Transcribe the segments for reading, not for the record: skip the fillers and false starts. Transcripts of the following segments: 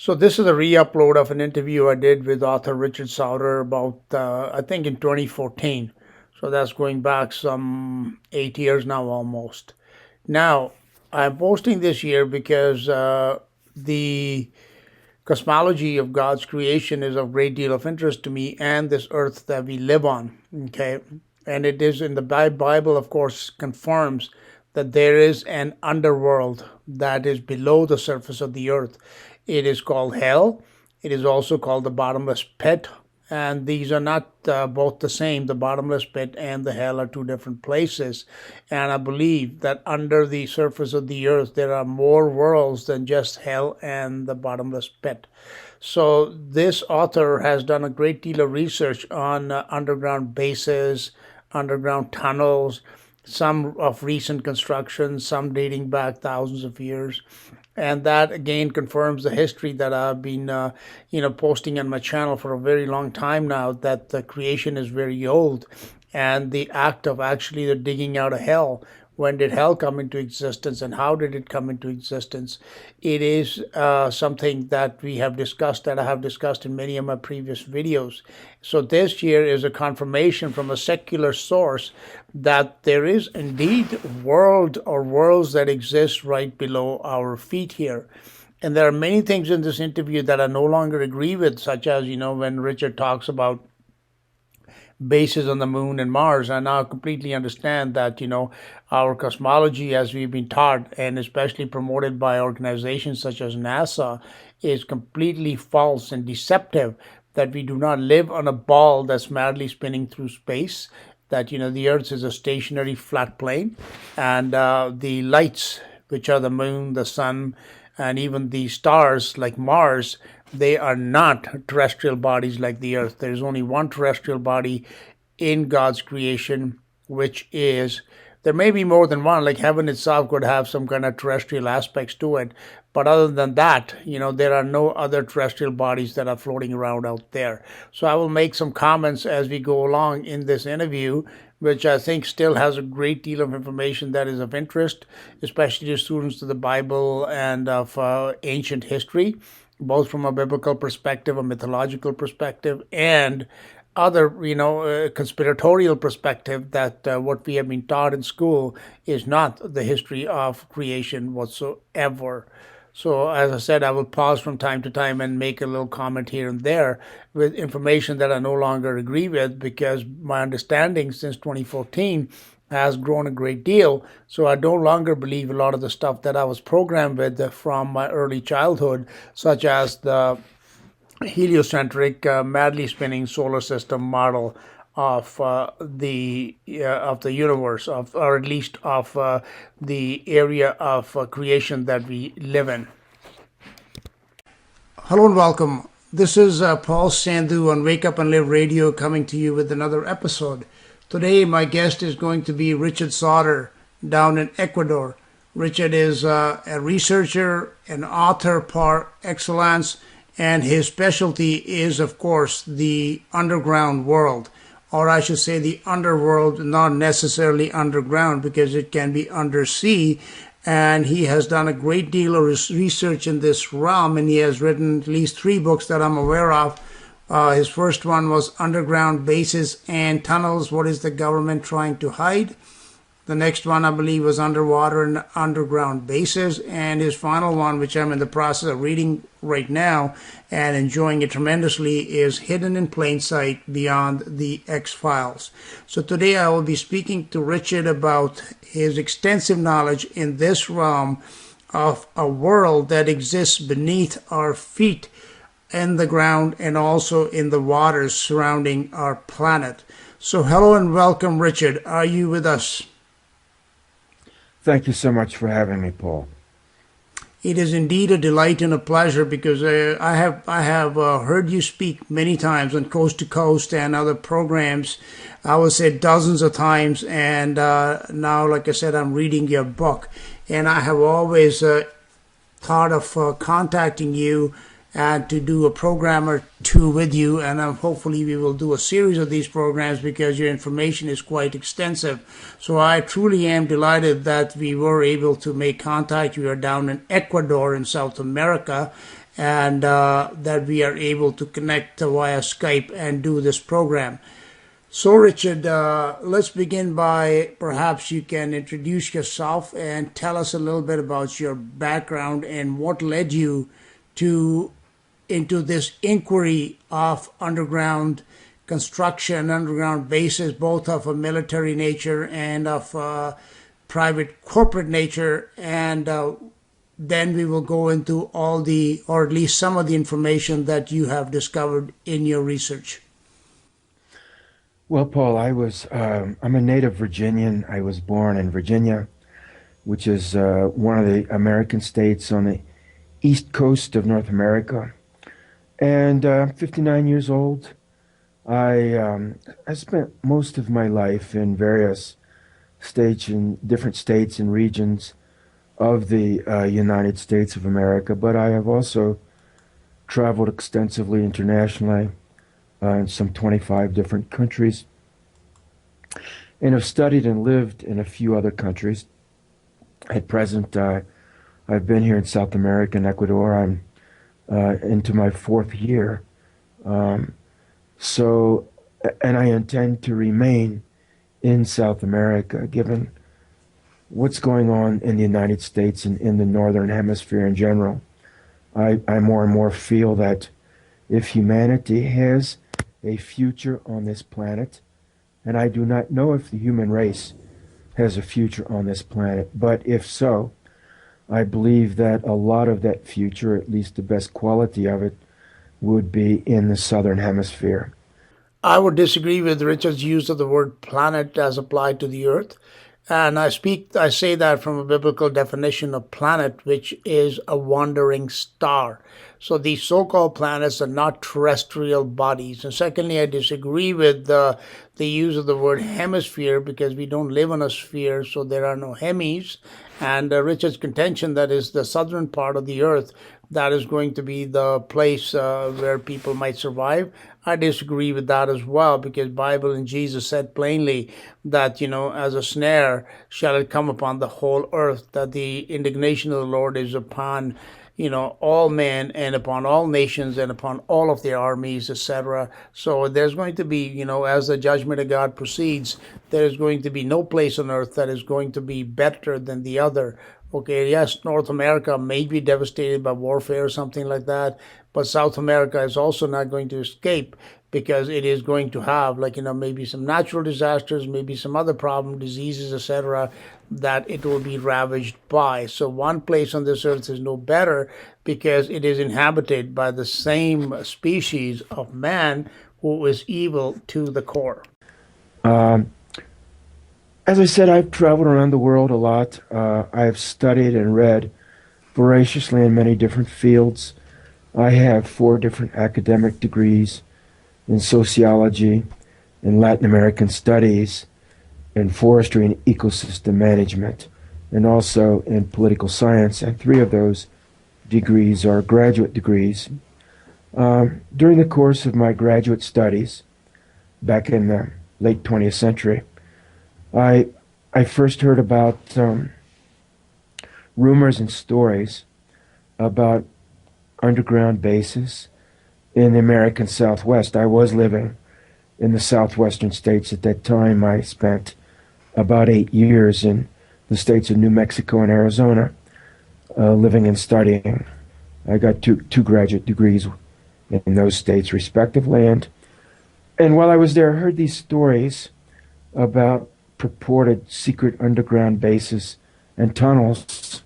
So this is a re-upload of an interview I did with author Richard Sauder about, I think in 2014. So that's going back some 8 years now almost. Now, I'm posting this year because the cosmology of God's creation is of great deal of interest to me and this earth that we live on. Okay. And it is in the Bible, of course, confirms that there is an underworld that is below the surface of the earth. It is called hell. It is also called the bottomless pit. And these are not both the same. The bottomless pit and the hell are two different places. And I believe that under the surface of the earth, there are more worlds than just hell and the bottomless pit. So this author has done a great deal of research on underground bases, underground tunnels, some of recent construction, some dating back thousands of years. And that again confirms the history that I've been, posting on my channel for a very long time now. That the creation is very old, and the act of actually the digging out of hell. When did hell come into existence, and how did it come into existence? It is something that we have discussed, that I have discussed in many of my previous videos. So this year is a confirmation from a secular source that there is indeed world or worlds that exist right below our feet here. And there are many things in this interview that I no longer agree with, such as, when Richard talks about bases on the moon and Mars. I now completely understand that, our cosmology, as we've been taught, and especially promoted by organizations such as NASA, is completely false and deceptive, that we do not live on a ball that's madly spinning through space, that, the Earth is a stationary flat plane, and the lights, which are the moon, the sun, and even the stars like Mars, they are not terrestrial bodies like the Earth. There's only one terrestrial body in God's creation, which is, there may be more than one, like heaven itself could have some kind of terrestrial aspects to it. But other than that, there are no other terrestrial bodies that are floating around out there. So I will make some comments as we go along in this interview, which I think still has a great deal of information that is of interest, especially to students of the Bible and of ancient history, both from a biblical perspective, a mythological perspective, and other, conspiratorial perspective, that what we have been taught in school is not the history of creation whatsoever. So as I said, I will pause from time to time and make a little comment here and there with information that I no longer agree with, because my understanding since 2014 has grown a great deal. So I no longer believe a lot of the stuff that I was programmed with from my early childhood, such as the heliocentric, madly spinning solar system model of the universe, or at least of the area of creation that we live in. Hello and welcome. This is Paul Sandhu on Wake Up and Live Radio, coming to you with another episode. Today my guest is going to be Richard Sauder down in Ecuador. Richard is a researcher, an author par excellence, and his specialty is, of course, the underground world, or I should say the underworld, not necessarily underground, because it can be undersea. And he has done a great deal of research in this realm, and he has written at least 3 books that I'm aware of. His first one was Underground Bases and Tunnels, What is the Government Trying to Hide? The next one, I believe, was Underwater and Underground Bases. And his final one, which I'm in the process of reading right now and enjoying it tremendously, is Hidden in Plain Sight, Beyond the X-Files. So today I will be speaking to Richard about his extensive knowledge in this realm of a world that exists beneath our feet, in the ground, and also in the waters surrounding our planet. So hello and welcome, Richard. Are you with us? Thank you so much for having me, Paul. It is indeed a delight and a pleasure, because I have heard you speak many times on Coast to Coast and other programs. I would say dozens of times, and now, like I said, I'm reading your book, and I have always thought of contacting you and to do a program or two with you, and hopefully we will do a series of these programs, because your information is quite extensive. So I truly am delighted that we were able to make contact. You are down in Ecuador in South America, and that we are able to connect via Skype and do this program. So, Richard, let's begin by perhaps you can introduce yourself and tell us a little bit about your background and what led you to into this inquiry of underground construction, underground bases, both of a military nature and of private corporate nature, and then we will go into all the, or at least some of the information that you have discovered in your research. Well, Paul, I'm a native Virginian. I was born in Virginia, which is one of the American states on the east coast of North America. And I'm 59 years old. I spent most of my life in various states, in different states and regions of the United States of America, but I have also traveled extensively internationally in some 25 different countries, and have studied and lived in a few other countries. At present, I've been here in South America and Ecuador. I'm into my fourth year. So, and I intend to remain in South America, given what's going on in the United States and in the Northern Hemisphere in general. I more and more feel that if humanity has a future on this planet, and I do not know if the human race has a future on this planet, but if so, I believe that a lot of that future, at least the best quality of it, would be in the Southern Hemisphere. I would disagree with Richard's use of the word planet as applied to the Earth. And I say that from a biblical definition of planet, which is a wandering star. So these so-called planets are not terrestrial bodies. And secondly, I disagree with the use of the word hemisphere because we don't live on a sphere, so there are no hemis. And Richard's contention that is the southern part of the earth, that is going to be the place where people might survive. I disagree with that as well because Bible and Jesus said plainly that, as a snare shall it come upon the whole earth, that the indignation of the Lord is upon, all men and upon all nations and upon all of their armies, etc. So there's going to be, as the judgment of God proceeds, there is going to be no place on earth that is going to be better than the other. Okay, yes, North America may be devastated by warfare or something like that, but South America is also not going to escape because it is going to have, maybe some natural disasters, maybe some other problem, diseases, etc., that it will be ravaged by. So one place on this earth is no better because it is inhabited by the same species of man who is evil to the core. Um, As I said, I've traveled around the world a lot. I've studied and read voraciously in many different fields. I have 4 different academic degrees in sociology, in Latin American studies, in forestry and ecosystem management, and also in political science. And 3 of those degrees are graduate degrees. During the course of my graduate studies, back in the late 20th century, I first heard about rumors and stories about underground bases in the American Southwest. I was living in the southwestern states at that time. I spent about 8 years in the states of New Mexico and Arizona, living and studying. I got two graduate degrees in those states respectively. And while I was there, I heard these stories about purported secret underground bases and tunnels,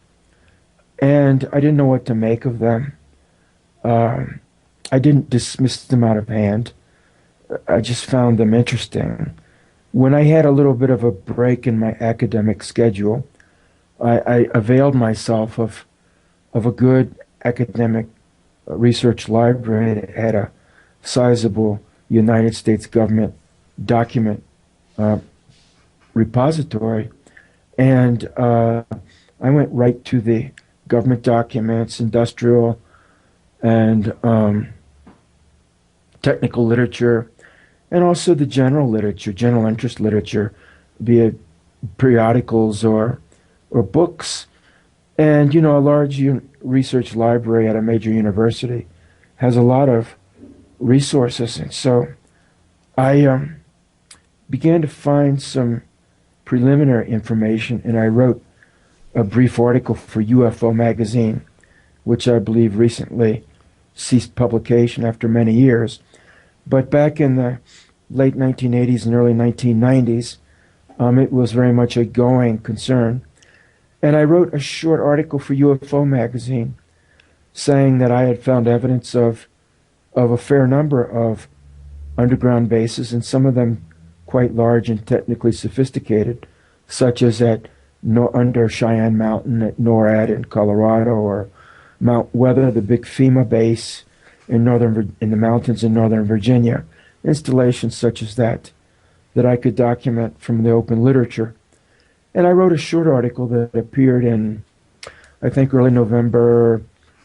and I didn't know what to make of them. I didn't dismiss them out of hand. I just found them interesting. When I had a little bit of a break in my academic schedule, I availed myself of a good academic research library that had a sizable United States government document repository, and I went right to the government documents, industrial and technical literature, and also the general literature, general interest literature, be it periodicals or books. And, a large research library at a major university has a lot of resources. And so I began to find some preliminary information, and I wrote a brief article for UFO magazine, which I believe recently ceased publication after many years. But back in the late 1980s and early 1990s, it was very much a going concern. And I wrote a short article for UFO magazine saying that I had found evidence of a fair number of underground bases, and some of them quite large and technically sophisticated, such as under Cheyenne Mountain at NORAD in Colorado, or Mount Weather, the big FEMA base in the mountains in northern Virginia. Installations such as that I could document from the open literature. And I wrote a short article that appeared in, I think, early November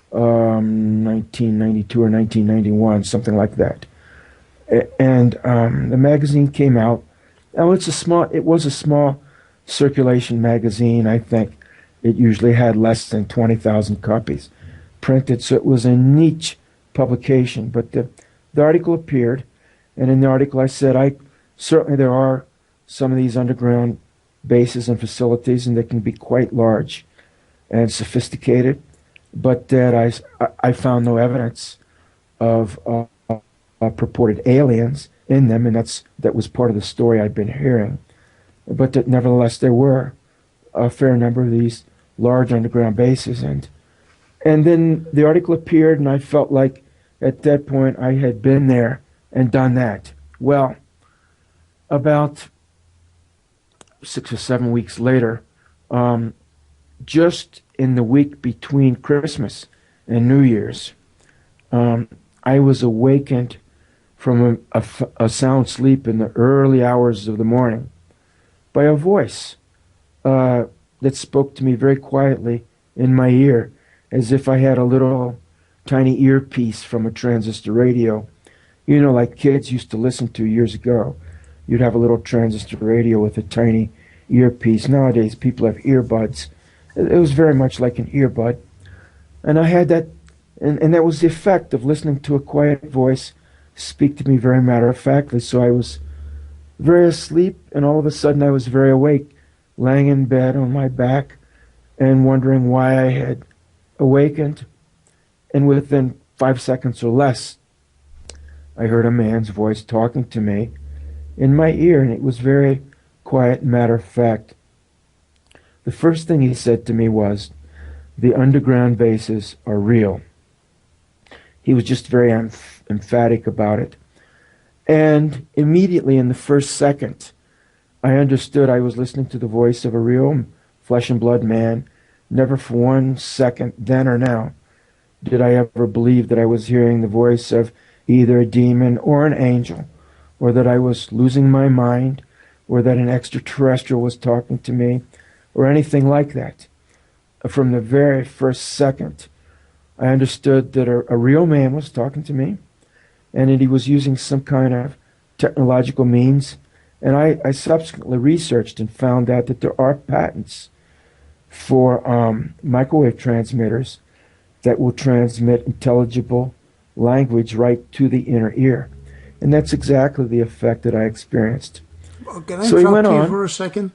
1992 or 1991, something like that. And the magazine came out. Now it was a small circulation magazine. I think it usually had less than 20,000 copies printed, so it was a niche publication. But the article appeared, and in the article I said, certainly there are some of these underground bases and facilities, and they can be quite large and sophisticated, but that I found no evidence of purported aliens in them, and that was part of the story I'd been hearing. But that nevertheless there were a fair number of these large underground bases, and then the article appeared, and I felt like at that point I had been there and done that. Well, about 6 or 7 weeks later, just in the week between Christmas and New Year's, I was awakened from a sound sleep in the early hours of the morning by a voice that spoke to me very quietly in my ear, as if I had a little tiny earpiece from a transistor radio, like kids used to listen to years ago. You'd have a little transistor radio with a tiny earpiece. Nowadays, people have earbuds. It was very much like an earbud. And I had that, and that was the effect of listening to a quiet voice speak to me very matter-of-factly. So I was very asleep, and all of a sudden I was very awake, laying in bed on my back and wondering why I had awakened. And within 5 seconds or less, I heard a man's voice talking to me in my ear, and it was very quiet and matter-of-fact. The first thing he said to me was, "The underground bases are real." He was just very emphatic about it. And immediately in the first second, I understood I was listening to the voice of a real flesh and blood man. Never for 1 second, then or now, did I ever believe that I was hearing the voice of either a demon or an angel, or that I was losing my mind, or that an extraterrestrial was talking to me, or anything like that. From the very first second, I understood that a real man was talking to me, and that he was using some kind of technological means. And I subsequently researched and found out that there are patents for microwave transmitters that will transmit intelligible language right to the inner ear. And that's exactly the effect that I experienced. Well, can I So he went interrupt you on. for a second?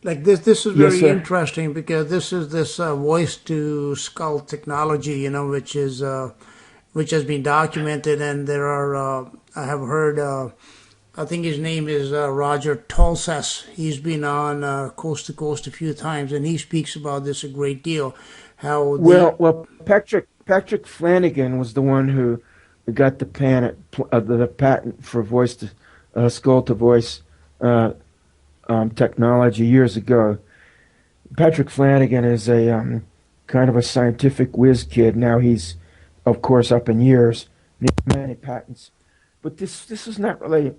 Like this is Yes, very sir. interesting because this is this voice to skull technology, which has been documented, and there are I have heard. I think his name is Roger Tolsas. He's been on Coast to Coast a few times, and he speaks about this a great deal. How the Well, Patrick Flanagan was the one who got the patent for voice to skull to voice technology years ago. Patrick Flanagan is a kind of a scientific whiz kid. Now he's, of course, up in years. He has many patents, but this is not really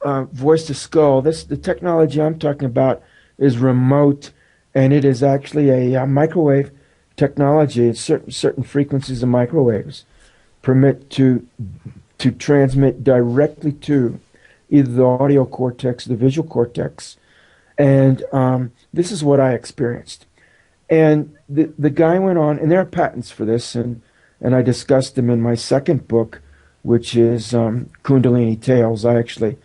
voice to skull. The technology I'm talking about is remote, and it is actually a microwave technology. It's certain frequencies of microwaves permit to transmit directly to either the audio cortex, the visual cortex, and this is what I experienced. And the guy went on, and there are patents for this, and I discussed them in my second book, which is Kundalini Tales. I actually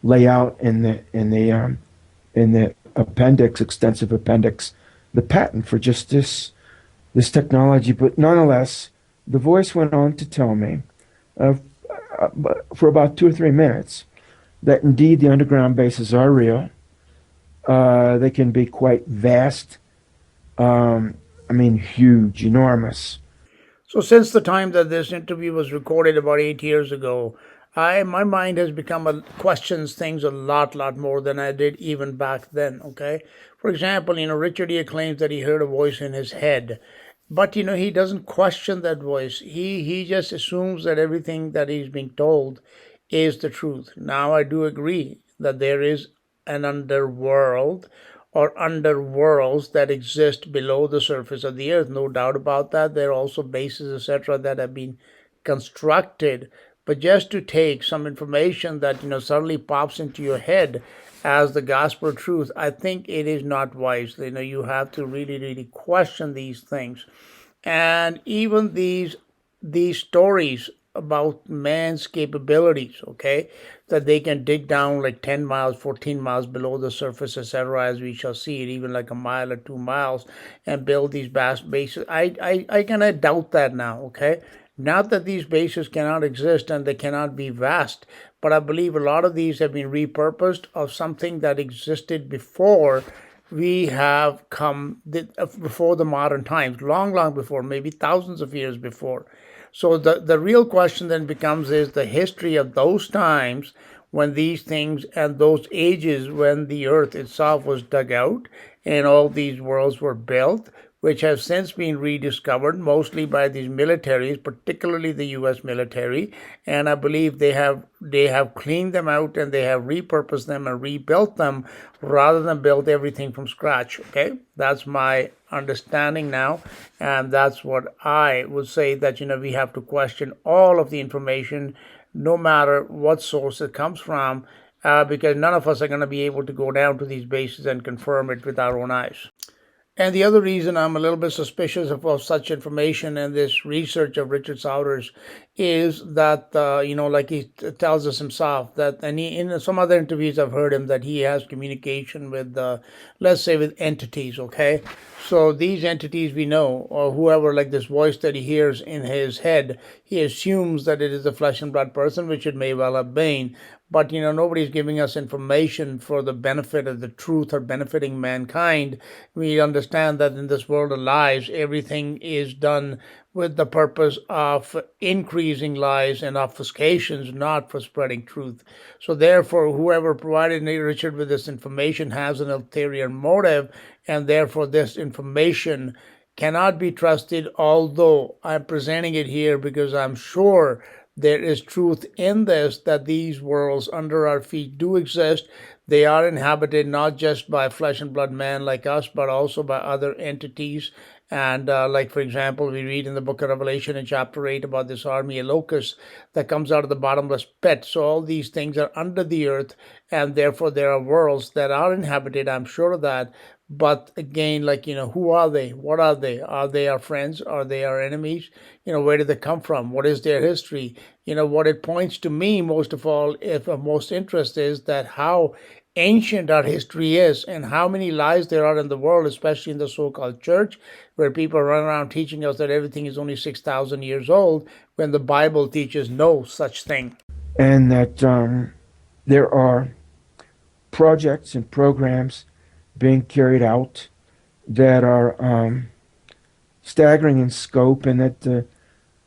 lay out in the appendix, extensive appendix, the patent for just this technology. But nonetheless, the voice went on to tell me uh, for about 2 or 3 minutes that indeed the underground bases are real. They can be quite vast. I mean, huge, enormous. So since the time that this interview was recorded about 8 years ago, I my mind has become questions things a lot more than I did even back then. Okay, for example, Richard here claims that he heard a voice in his head, but he doesn't question that voice. He just assumes that everything that he's being told is the truth. Now I do agree that there is an underworld or underworlds that exist below the surface of the earth. No doubt about that. There are also bases, etc., that have been constructed. But just to take some information that suddenly pops into your head as the gospel truth, I think it is not wise. You have to really question these things, and even these stories about man's capabilities, okay, that they can dig down like 10 miles, 14 miles below the surface, etc., as we shall see it, even like a mile or 2 miles, and build these vast bases. I cannot doubt that now, okay. Not that these bases cannot exist and they cannot be vast, but I believe a lot of these have been repurposed of something that existed before we have come, before the modern times, long before, maybe thousands of years before. So the real question then becomes, is the history of those times when these things and those ages when the earth itself was dug out and all these worlds were built, which have since been rediscovered mostly by these militaries, particularly the US military, and I believe they have cleaned them out and they have repurposed them and rebuilt them rather than build everything from scratch. Okay, that's my understanding now, and that's what I would say, that we have to question all of the information, no matter what source it comes from, because none of us are going to be able to go down to these bases and confirm it with our own eyes. And the other reason I'm a little bit suspicious of such information and this research of Richard Sauder's is that, like he tells us himself, that, and in some other interviews I've heard him, that he has communication with, let's say, with entities, okay? So these entities we know, or whoever, like this voice that he hears in his head, he assumes that it is a flesh and blood person, which it may well have been. But nobody's giving us information for the benefit of the truth or benefiting mankind. We understand that in this world of lies, everything is done with the purpose of increasing lies and obfuscations, not for spreading truth. So therefore, whoever provided Richard with this information has an ulterior motive, and therefore this information cannot be trusted, although I'm presenting it here because I'm sure there is truth in this, that these worlds under our feet do exist. They are inhabited not just by flesh and blood man like us, but also by other entities. And like, for example, we read in the book of Revelation in chapter 8 about this army of locusts that comes out of the bottomless pit. So all these things are under the earth, and therefore there are worlds that are inhabited, I'm sure of that. But again, like, who are they? What are they? Are they our friends? Are they our enemies? Where did they come from? What is their history? What it points to me most of all, if of most interest, is that how ancient our history is and how many lies there are in the world, especially in the so-called church, where people run around teaching us that everything is only 6,000 years old, when the Bible teaches no such thing. And that there are projects and programs being carried out that are staggering in scope, and that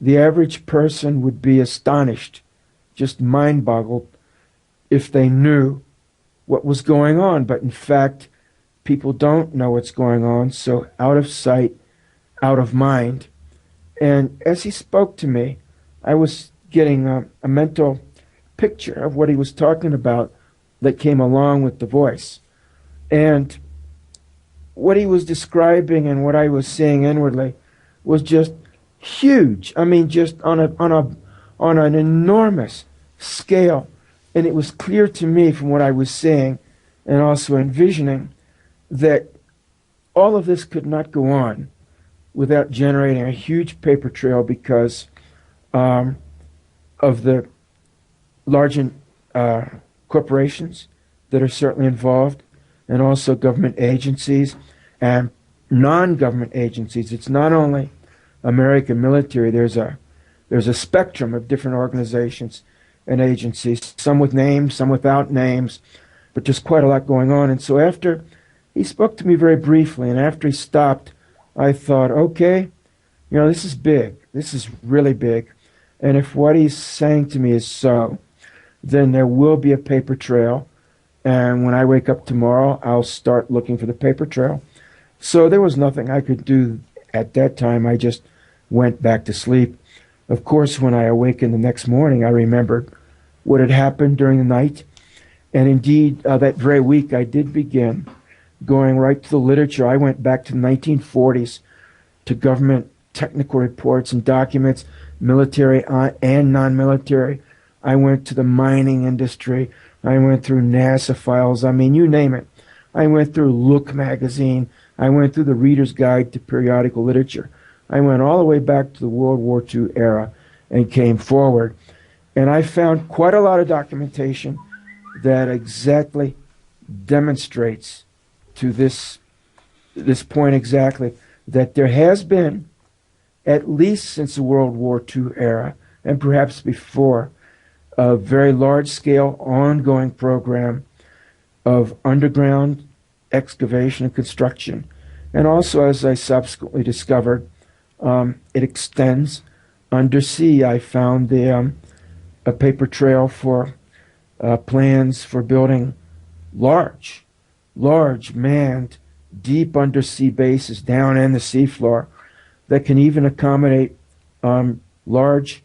the average person would be astonished, just mind boggled, if they knew what was going on. But in fact, people don't know what's going on, so out of sight, out of mind. And as he spoke to me, I was getting a mental picture of what he was talking about that came along with the voice. And what he was describing and what I was seeing inwardly was just huge. I mean, just on an enormous scale. And it was clear to me from what I was seeing and also envisioning that all of this could not go on without generating a huge paper trail because um, of the large uh, corporations that are certainly involved, and also government agencies and non-government agencies. It's not only American military. There's a spectrum of different organizations and agencies, some with names, some without names, but just quite a lot going on. And so after he spoke to me very briefly, and after he stopped, I thought, okay, this is big. This is really big. And if what he's saying to me is so, then there will be a paper trail. And when I wake up tomorrow, I'll start looking for the paper trail. So there was nothing I could do at that time. I just went back to sleep. Of course, when I awakened the next morning, I remembered what had happened during the night. And indeed, that very week, I did begin going right to the literature. I went back to the 1940s to government technical reports and documents, military and non-military. I went to the mining industry. I went through NASA files. I mean, you name it. I went through Look magazine. I went through the Reader's Guide to Periodical Literature. I went all the way back to the World War II era and came forward. And I found quite a lot of documentation that exactly demonstrates to this point exactly that there has been, at least since the World War II era, and perhaps before, a very large-scale ongoing program of underground excavation and construction. And also, as I subsequently discovered, it extends undersea. I found a paper trail for plans for building large manned deep undersea bases down in the seafloor that can even accommodate large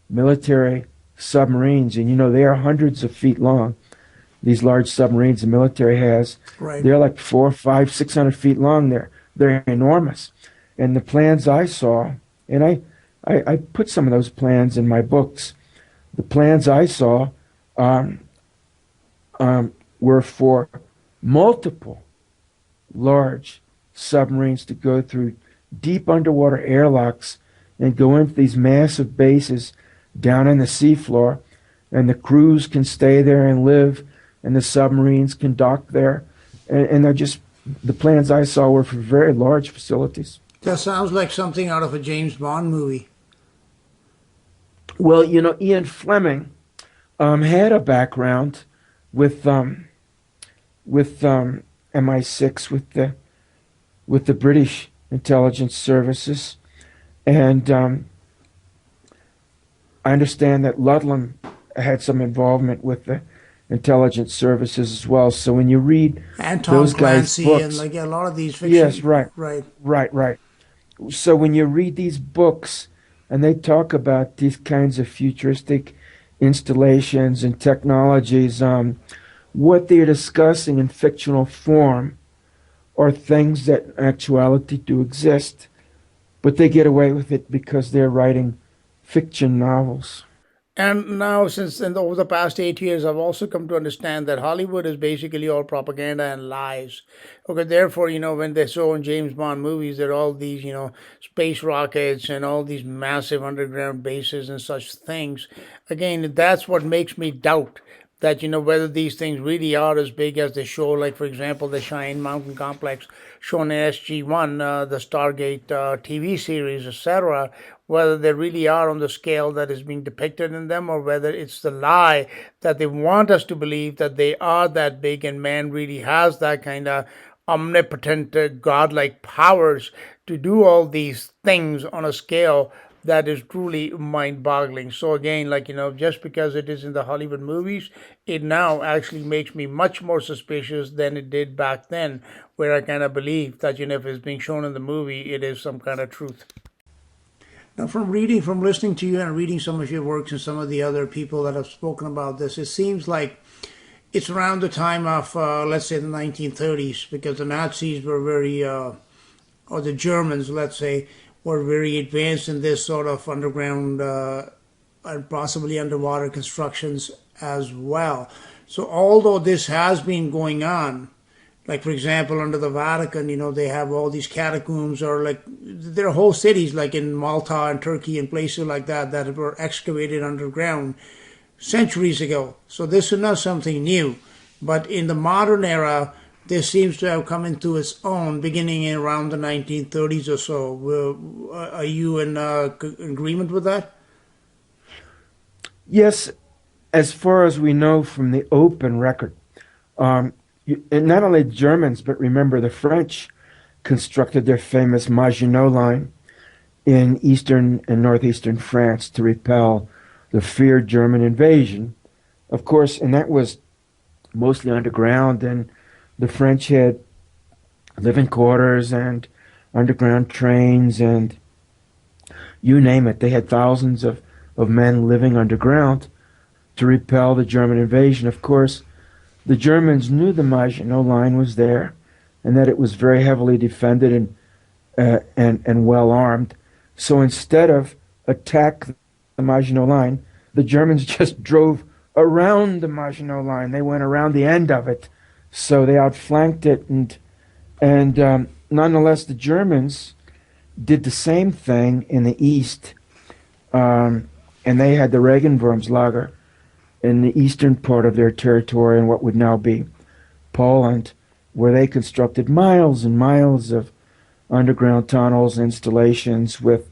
military submarines. And they are hundreds of feet long. These large submarines the military has, Right. they're like 400, 500, 600 feet long. They're enormous. And the plans I saw, and I put some of those plans in my books. The plans I saw were for multiple large submarines to go through deep underwater airlocks and go into these massive bases down in the seafloor, and the crews can stay there and live, and the submarines can dock there, and they're just the plans I saw were for very large facilities. That sounds like something out of a James Bond movie. Well, Ian Fleming had a background with MI6, with the British intelligence services, and I understand that Ludlam had some involvement with the intelligence services as well. So when you read And Tom those guys' Clancy books, and like a lot of these fiction. yes, right, Right. right. So when you read these books and they talk about these kinds of futuristic installations and technologies, what they're discussing in fictional form are things that in actuality do exist, but they get away with it because they're writing fiction novels. And now, over the past 8 years, I've also come to understand that Hollywood is basically all propaganda and lies. Okay, therefore, when they show in James Bond movies, there are all these, space rockets and all these massive underground bases and such things. Again, that's what makes me doubt that, whether these things really are as big as they show. Like, for example, the Cheyenne Mountain Complex shown in SG1, the Stargate TV series, etc., whether they really are on the scale that is being depicted in them, or whether it's the lie that they want us to believe that they are that big and man really has that kind of omnipotent, godlike powers to do all these things on a scale that is truly mind-boggling. So again, like, just because it is in the Hollywood movies, it now actually makes me much more suspicious than it did back then, where I kind of believe that, if it's being shown in the movie, it is some kind of truth. Now, from listening to you and reading some of your works and some of the other people that have spoken about this, it seems like it's around the time of, let's say, the 1930s, because the Nazis were very, or the Germans, let's say, were very advanced in this sort of underground and possibly underwater constructions as well. So, although this has been going on, Like, for example, under the Vatican, they have all these catacombs, or like there are whole cities, like in Malta and Turkey and places like that, that were excavated underground centuries ago. So this is not something new. But in the modern era, this seems to have come into its own beginning in around the 1930s or so. Are you in agreement with that? Yes, as far as we know from the open record, and not only Germans, but remember the French constructed their famous Maginot Line in eastern and northeastern France to repel the feared German invasion. Of course, and that was mostly underground, and the French had living quarters and underground trains and you name it. They had thousands of men living underground to repel the German invasion. Of course, the Germans knew the Maginot Line was there and that it was very heavily defended and well armed. So instead of attack the Maginot Line, the Germans just drove around the Maginot Line. They went around the end of it, so they outflanked it, and nonetheless, the Germans did the same thing in the east, and they had the Regensburgslager in the eastern part of their territory in what would now be Poland, where they constructed miles and miles of underground tunnels, installations with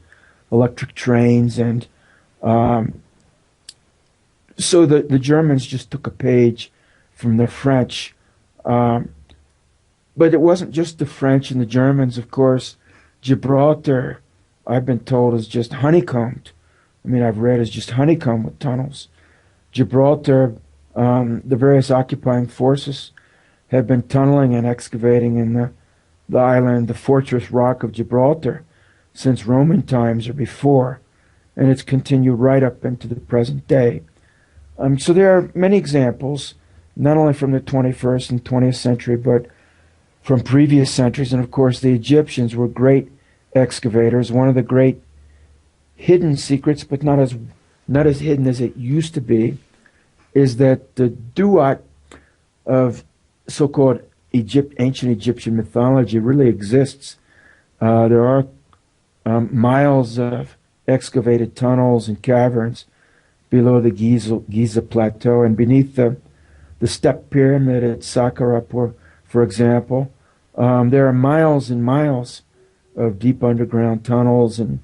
electric trains, and so the Germans just took a page from the French. But it wasn't just the French and the Germans, of course. Gibraltar, I've been told, is just honeycombed. I mean, I've read is just honeycombed with tunnels. Gibraltar, the various occupying forces have been tunneling and excavating in the island, the fortress rock of Gibraltar, since Roman times or before, and it's continued right up into the present day. So there are many examples, not only from the 21st and 20th century, but from previous centuries. And of course, the Egyptians were great excavators. One of the great hidden secrets, but not as hidden as it used to be, is that the duat of so-called ancient Egyptian mythology really exists. There are miles of excavated tunnels and caverns below the Giza Plateau and beneath the step pyramid at Saqqara, for example. There are miles and miles of deep underground tunnels and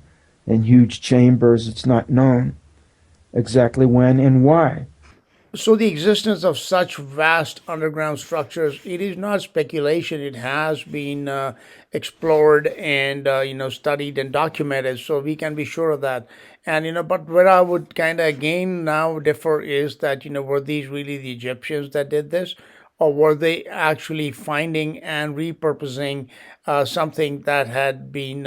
huge chambers. It's not known exactly when and why. So the existence of such vast underground structures, it is not speculation. It has been explored and studied and documented. So we can be sure of that. And but where I would kind of again now differ is that were these really the Egyptians that did this, or were they actually finding and repurposing something that had been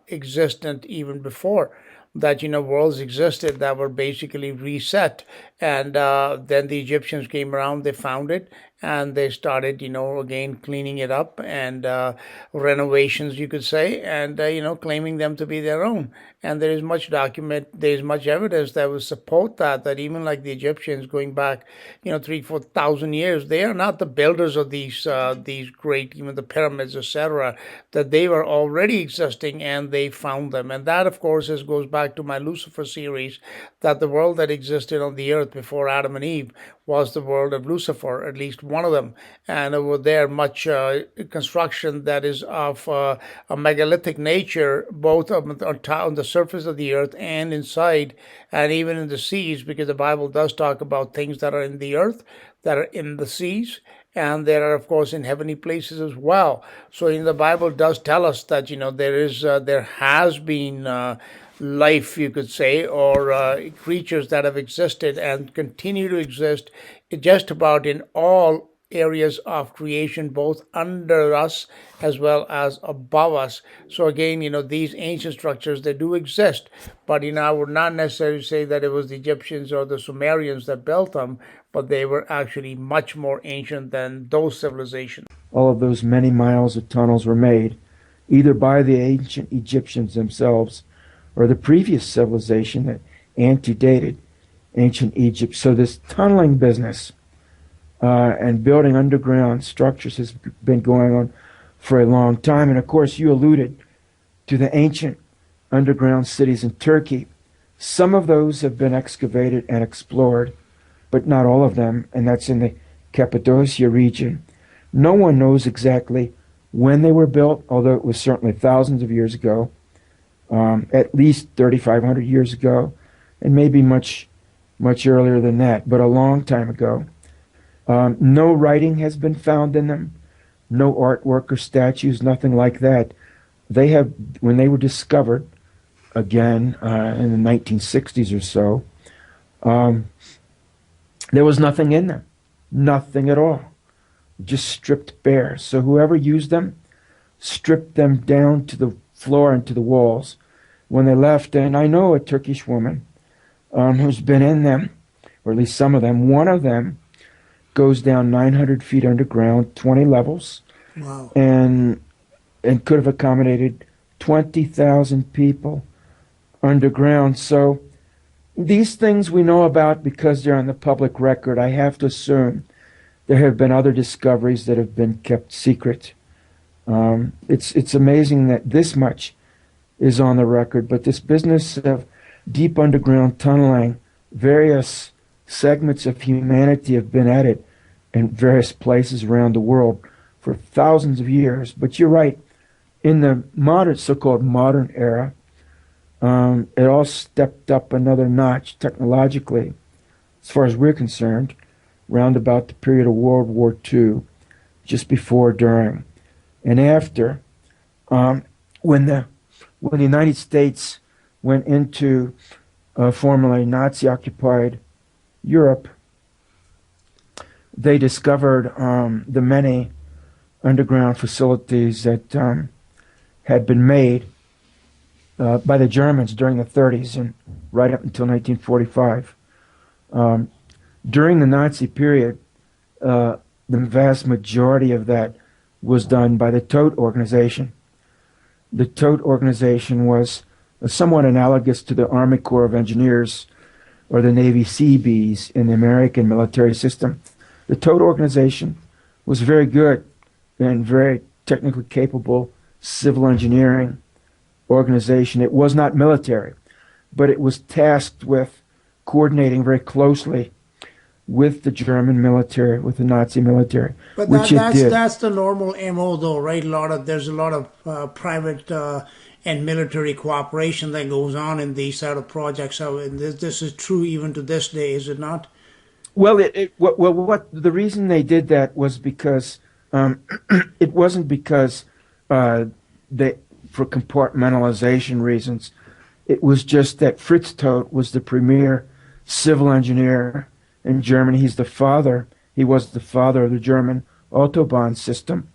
existent even before? That worlds existed that were basically reset, and then the Egyptians came around, they found it, and they started again cleaning it up, and renovations, you could say, and claiming them to be their own. And there is much evidence that would support that even like the Egyptians going back 3,000 to 4,000 years, they are not the builders of these great, the pyramids, etc., that they were already existing and they found them. And that, of course, goes back to my Lucifer series, that the world that existed on the earth before Adam and Eve was the world of Lucifer, at least one of them. And over there, much construction that is of a megalithic nature, both on the surface of the earth and inside, and even in the seas, because the Bible does talk about things that are in the earth, that are in the seas, and there are, of course, in heavenly places as well. So the Bible does tell us that there has been life, you could say, or creatures that have existed and continue to exist just about in all areas of creation, both under us as well as above us. So again, these ancient structures, they do exist, but I would not necessarily say that it was the Egyptians or the Sumerians that built them, but they were actually much more ancient than those civilizations. All of those many miles of tunnels were made either by the ancient Egyptians themselves or the previous civilization that antedated ancient Egypt. So this tunneling business and building underground structures has been going on for a long time. And of course, you alluded to the ancient underground cities in Turkey. Some of those have been excavated and explored, but not all of them, and that's in the Cappadocia region. No one knows exactly when they were built, although it was certainly thousands of years ago, at least 3,500 years ago, and maybe much, much earlier than that, but a long time ago. No writing has been found in them, no artwork or statues, nothing like that. They have, when they were discovered, again, in the 1960s or so, there was nothing in them, nothing at all, just stripped bare. So whoever used them stripped them down to the floor and to the walls when they left. And I know a Turkish woman who's been in them, or at least some of them. One of them goes down 900 feet underground, 20 levels, Wow. and could have accommodated 20,000 people underground. So these things we know about because they're on the public record. I have to assume there have been other discoveries that have been kept secret. It's amazing that this much is on the record, but this business of deep underground tunneling, various segments of humanity have been at it in various places around the world for thousands of years. But you're right, in the modern, so-called modern era, it all stepped up another notch technologically, as far as we're concerned, round about the period of World War II, just before, during, and after. When the United States went into formerly Nazi-occupied Europe, they discovered the many underground facilities that had been made by the Germans during the 30s and right up until 1945. During the Nazi period, the vast majority of that was done by the Todt organization. The Todt organization was somewhat analogous to the Army Corps of Engineers or the Navy Seabees in the American military system. The Todt organization was very good and very technically capable civil engineering organization. It was not military, but it was tasked with coordinating very closely with the German military, with the Nazi military, But which it did. that's the normal MO though, right? There's a lot of private and military cooperation that goes on in these sort of projects. So and this is true even to this day, is it not? Well, what the reason they did that was because it wasn't because they for compartmentalization reasons. It was just that Fritz Todt was the premier civil engineer in Germany. He was the father of the German Autobahn system,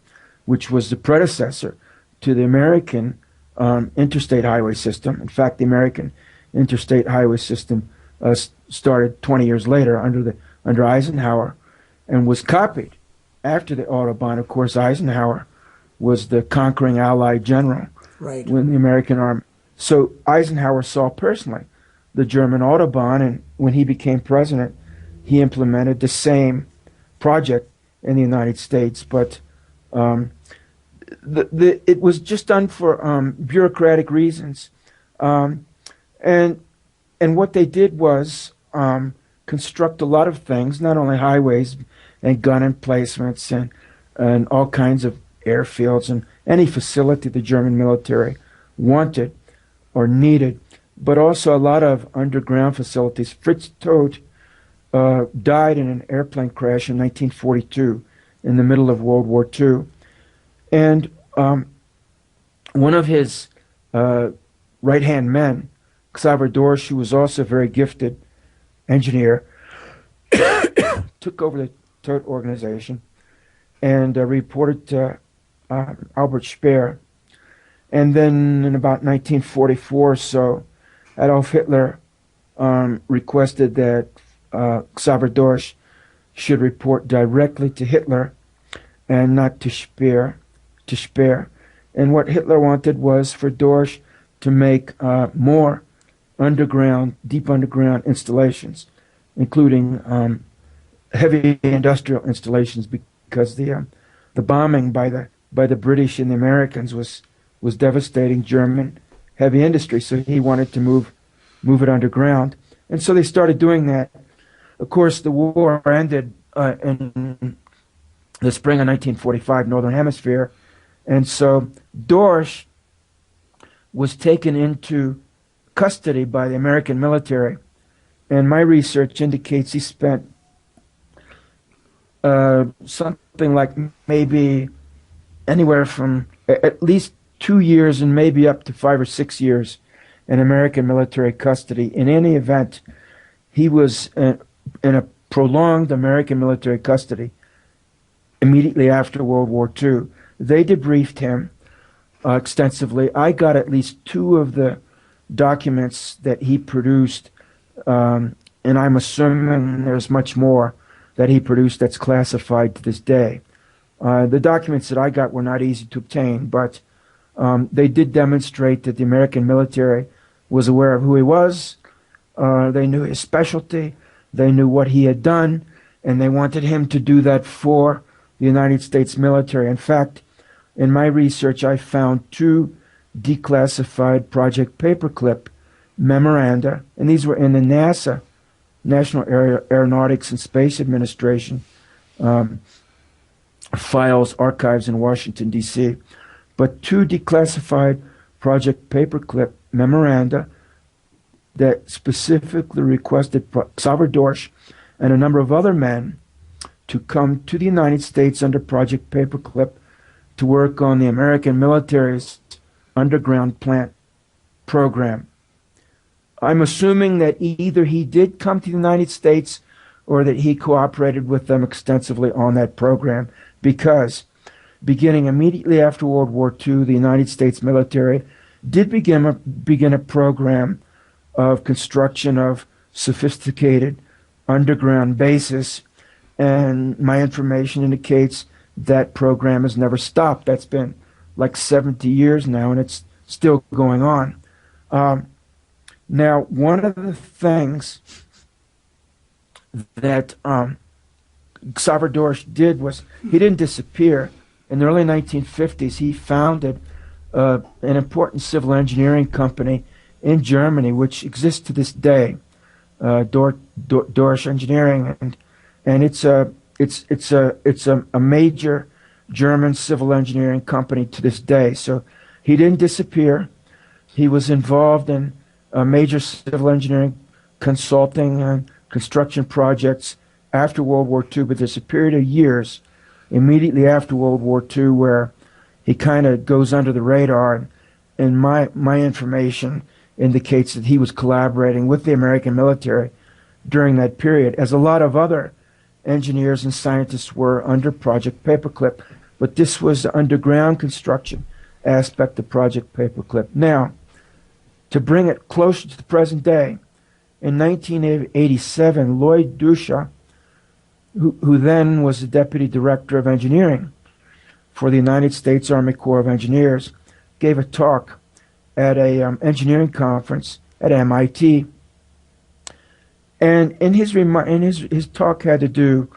which was the predecessor to the American interstate highway system. In fact, the American interstate highway system started 20 years later under Eisenhower and was copied after the Autobahn. Of course, Eisenhower was the conquering Allied general Right. when the American army. So Eisenhower saw personally the German Autobahn, and when he became president, he implemented the same project in the United States. But it was just done for bureaucratic reasons, and what they did was construct a lot of things, not only highways and gun emplacements and all kinds of airfields and any facility the German military wanted or needed, but also a lot of underground facilities. Fritz Todt died in an airplane crash in 1942 in the middle of World War II. And one of his right-hand men, Xaver Dorsch, who was also a very gifted engineer, took over the Todt organization and reported to Albert Speer. And then in about 1944 or so, Adolf Hitler requested that Xaver Dorsch should report directly to Hitler and not to Speer. And what Hitler wanted was for Dorsch to make more deep underground installations, including heavy industrial installations because the bombing by the British and the Americans was devastating German heavy industry. So he wanted to move it underground, and so they started doing that. Of course, the war ended in the spring of 1945, Northern Hemisphere, and so Dorsch was taken into custody by the American military. And my research indicates he spent something like maybe anywhere from at least 2 years and maybe up to 5 or 6 years in American military custody. In any event, he was in a prolonged American military custody immediately after World War II. They debriefed him extensively. I got at least two of the documents that he produced, and I'm assuming there's much more that he produced that's classified to this day. The documents that I got were not easy to obtain, but they did demonstrate that the American military was aware of who he was. They knew his specialty. They knew what he had done, and they wanted him to do that for the United States military. In fact, in my research, I found two declassified Project Paperclip memoranda, and these were in the NASA, National Aeronautics and Space Administration, files, archives in Washington, D.C., but two declassified Project Paperclip memoranda that specifically requested Sauder Dorsch and a number of other men to come to the United States under Project Paperclip to work on the American military's underground plant program. I'm assuming that either he did come to the United States or that he cooperated with them extensively on that program, because beginning immediately after World War II, the United States military did begin a program of construction of sophisticated underground bases, and my information indicates that program has never stopped. That's been like 70 years now, and it's still going on. Now, one of the things that Sauder Dorsch did was he didn't disappear. In the early 1950s, he founded an important civil engineering company in Germany, which exists to this day, Dorsch Engineering, and it's a major German civil engineering company to this day. So he didn't disappear. He was involved in major civil engineering consulting and construction projects after World War II, but there's a period of years immediately after World War II where he kind of goes under the radar, and my information indicates that he was collaborating with the American military during that period, as a lot of other engineers and scientists were under Project Paperclip. But this was the underground construction aspect of Project Paperclip. Now, to bring it closer to the present day, in 1987, Lloyd Dusha, who then was the Deputy Director of Engineering for the United States Army Corps of Engineers, gave a talk at a engineering conference at MIT. And in his talk had to do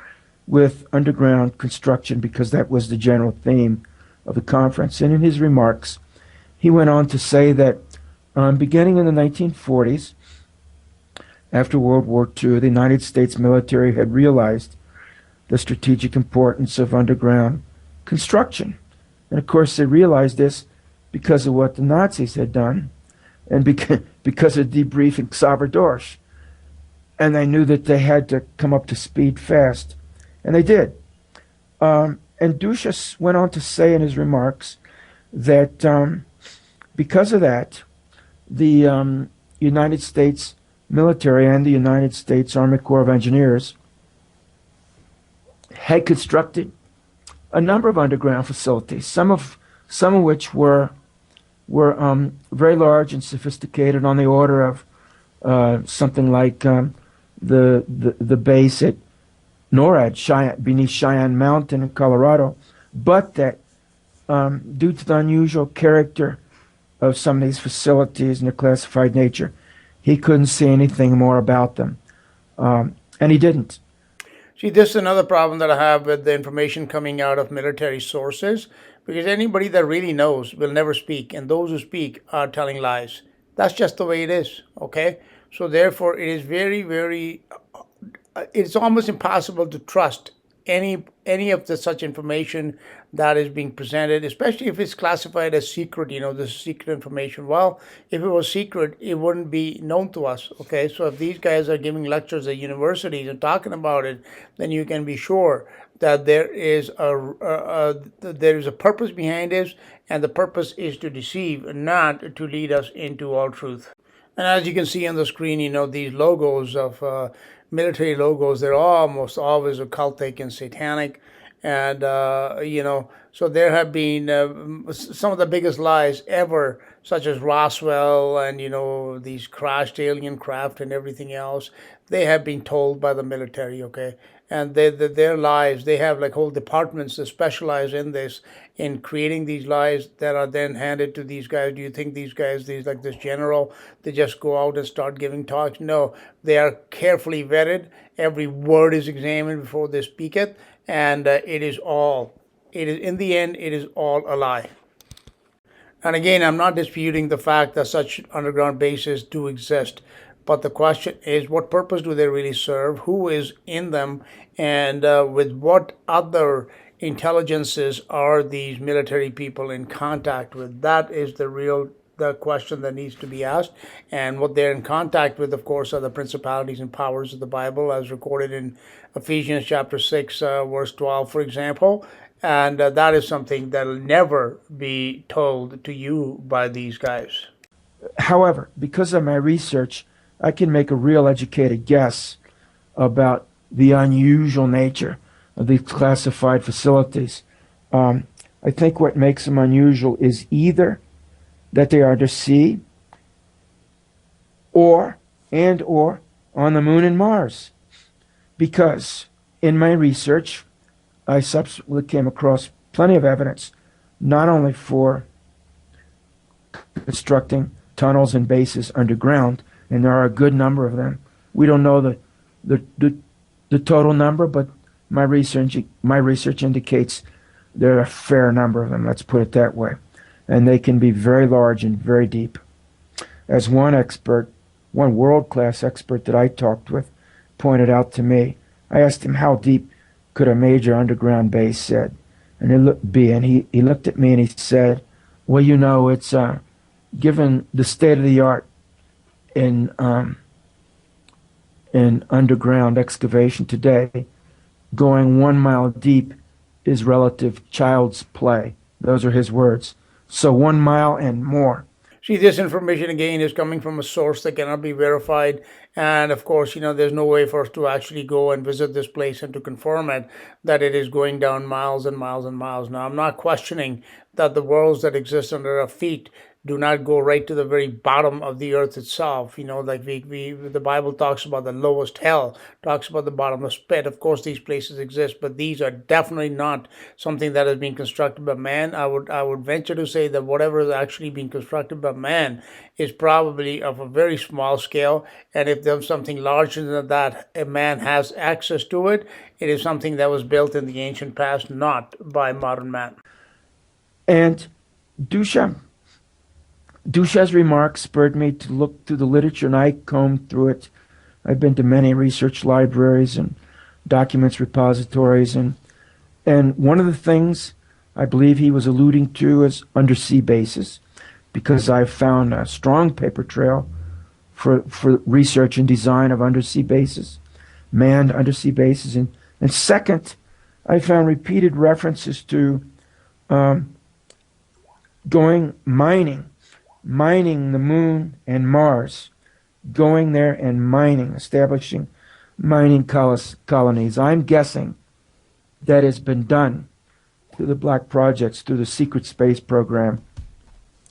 with underground construction, because that was the general theme of the conference. And in his remarks, he went on to say that beginning in the 1940s, after World War II, the United States military had realized the strategic importance of underground construction. And of course, they realized this because of what the Nazis had done, and because of debriefing Sauder Dorsch. And they knew that they had to come up to speed fast. And they did. And Dusha went on to say in his remarks that because of that, the United States military and the United States Army Corps of Engineers had constructed a number of underground facilities, some of which were very large and sophisticated, on the order of something like the base at NORAD, beneath Cheyenne Mountain in Colorado, but that due to the unusual character of some of these facilities and their classified nature, he couldn't see anything more about them, and he didn't. See, this is another problem that I have with the information coming out of military sources, because anybody that really knows will never speak, and those who speak are telling lies. That's just the way it is, okay? So therefore, it is very, very, it's almost impossible to trust any of the such information that is being presented, especially if it's classified as secret. This is secret information. Well, if it was secret, it wouldn't be known to us. Okay, so if these guys are giving lectures at universities and talking about it, then you can be sure that there is a purpose behind this, and the purpose is to deceive, not to lead us into all truth. And as you can see on the screen, these logos of military logos, they're almost always occultic and satanic. And, so there have been some of the biggest lies ever, such as Roswell and, these crashed alien craft and everything else. They have been told by the military, okay? And their lies, they have like whole departments that specialize in this, in creating these lies that are then handed to these guys. Do you think these guys, these like this general, they just go out and start giving talks? No, they are carefully vetted. Every word is examined before they speak it, and in the end, it is all a lie. And again, I'm not disputing the fact that such underground bases do exist. But the question is, what purpose do they really serve? Who is in them? And with what other intelligences are these military people in contact with? That is the question that needs to be asked. And what they're in contact with, of course, are the principalities and powers of the Bible, as recorded in Ephesians chapter 6, verse 12, for example. And that is something that will never be told to you by these guys. However, because of my research, I can make a real educated guess about the unusual nature of these classified facilities. I think what makes them unusual is either that they are to sea or on the moon and Mars. Because in my research, I subsequently came across plenty of evidence, not only for constructing tunnels and bases underground, and there are a good number of them. We don't know the total number, but my research indicates there are a fair number of them. Let's put it that way, and they can be very large and very deep. As one world-class expert that I talked with, pointed out to me, I asked him how deep could a major underground base sit, and he looked at me and he said, "Well, it's given the state of the art in underground excavation today, going 1 mile deep is relative child's play." Those are his words. So 1 mile and more. See, this information again is coming from a source that cannot be verified. And of course, there's no way for us to actually go and visit this place and to confirm it, that it is going down miles and miles and miles. Now, I'm not questioning that the worlds that exist under our feet do not go right to the very bottom of the earth itself. Like the Bible talks about the lowest hell, talks about the bottomless pit. Of course, these places exist, but these are definitely not something that has been constructed by man. I would venture to say that whatever is actually being constructed by man is probably of a very small scale. And if there's something larger than that, a man has access to it, it is something that was built in the ancient past, not by modern man. And Ducha's remarks spurred me to look through the literature, and I combed through it. I've been to many research libraries and documents repositories, and one of the things I believe he was alluding to is undersea bases, because I've found a strong paper trail for research and design of undersea bases, manned undersea bases. And second, I found repeated references to going mining the moon and Mars, going there and establishing mining colonies. I'm guessing that has been done through the Black Projects, through the secret space program.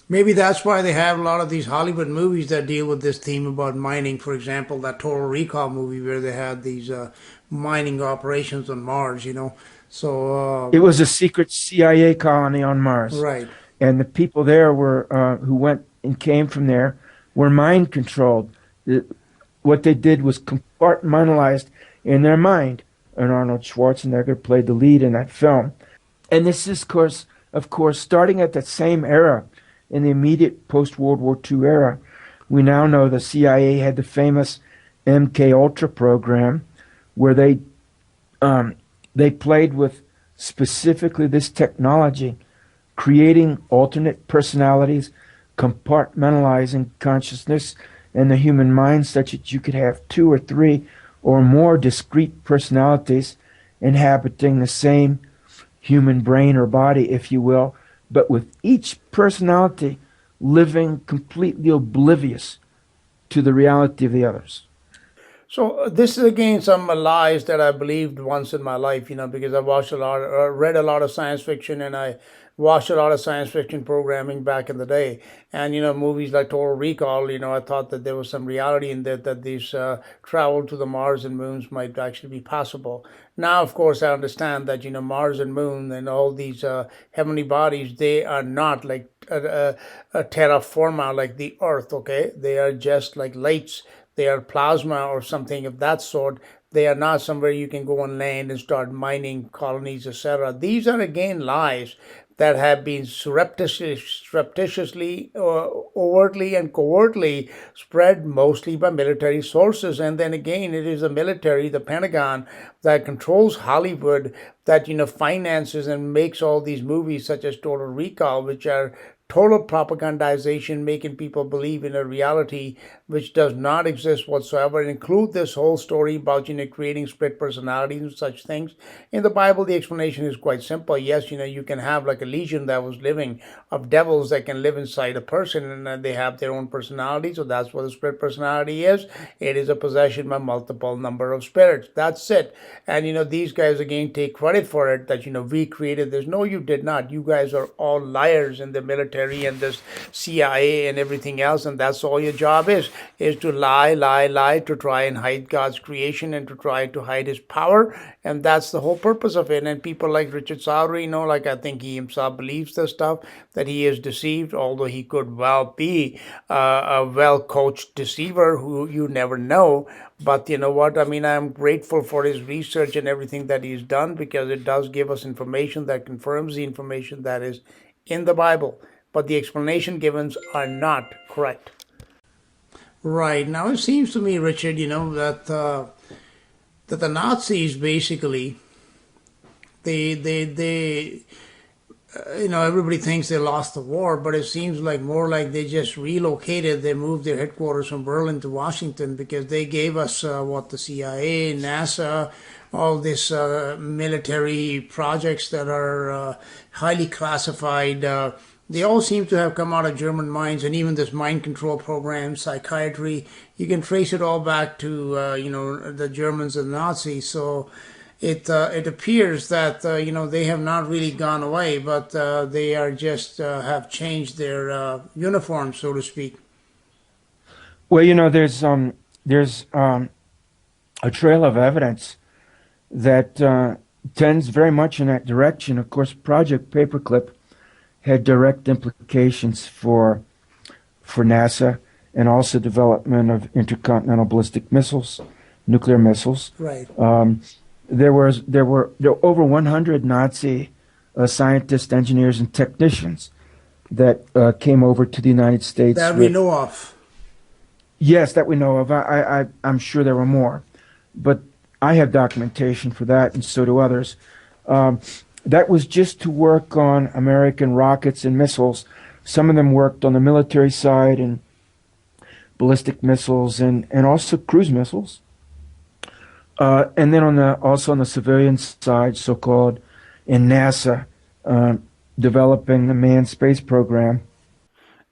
Maybe that's why they have a lot of these Hollywood movies that deal with this theme about mining. For example, that Total Recall movie where they had these mining operations on Mars, So it was a secret CIA colony on Mars. Right. And the people there were who went and came from there were mind controlled. What they did was compartmentalized in their mind and Arnold Schwarzenegger played the lead in that film. And this is, of course, starting at that same era, in the immediate post-World War II era. We now know the CIA had the famous MK Ultra program, where they played with specifically this technology, creating alternate personalities, compartmentalizing consciousness and the human mind such that you could have two or three or more discrete personalities inhabiting the same human brain or body, if you will, but with each personality living completely oblivious to the reality of the others. So this is again some lies that I believed once in my life, because I watched a lot, read a lot of science fiction, and I watched a lot of science fiction programming back in the day. And movies like Total Recall, I thought that there was some reality in that these travel to the Mars and moons might actually be possible. Now, of course, I understand that Mars and Moon and all these heavenly bodies, they are not like a terra forma like the Earth. Okay, they are just like lights, they are plasma or something of that sort. They are not somewhere you can go on land and start mining colonies, etc. These are again lies that have been surreptitiously, overtly, and covertly spread mostly by military sources. And then again, it is the military, the Pentagon, that controls Hollywood, that finances and makes all these movies such as Total Recall, which are total propagandization, making people believe in a reality which does not exist whatsoever. Include this whole story about creating split personalities and such things. In the Bible, the explanation is quite simple. Yes, you can have like a legion that was living of devils that can live inside a person, and they have their own personality. So that's what a split personality is. It is a possession by multiple number of spirits. That's it. And these guys again take credit for it, that we created this. No, you did not. You guys are all liars in the military and this CIA and everything else, and that's all your job is to lie, lie, lie, to try and hide God's creation and to try to hide his power. And that's the whole purpose of it. And people like Richard Sauder, like I think he himself believes this stuff, that he is deceived, although he could well be a well coached deceiver who you never know. But you know what? I mean, I'm grateful for his research and everything that he's done, because it does give us information that confirms the information that is in the Bible. But the explanation given are not correct. Right. Now it seems to me, Richard, that the Nazis basically, they everybody thinks they lost the war, but it seems like more like they just relocated. They moved their headquarters from Berlin to Washington, because they gave us what the CIA, NASA, all these military projects that are highly classified. They all seem to have come out of German minds, and even this mind control program, psychiatry, you can trace it all back to the Germans and Nazis. So it appears that they have not really gone away, but they are just have changed their uniform, so to speak. Well, there's a trail of evidence that tends very much in that direction. Of course, Project Paperclip had direct implications for NASA, and also development of intercontinental ballistic missiles, nuclear missiles. Right. There were over 100 Nazi scientists, engineers, and technicians that came over to the United States. That we know of. Yes, that we know of. I'm sure there were more, but I have documentation for that, and so do others. That was just to work on American rockets and missiles. Some of them worked on the military side and ballistic missiles and also cruise missiles. And then also on the civilian side, so-called, in NASA, developing the manned space program.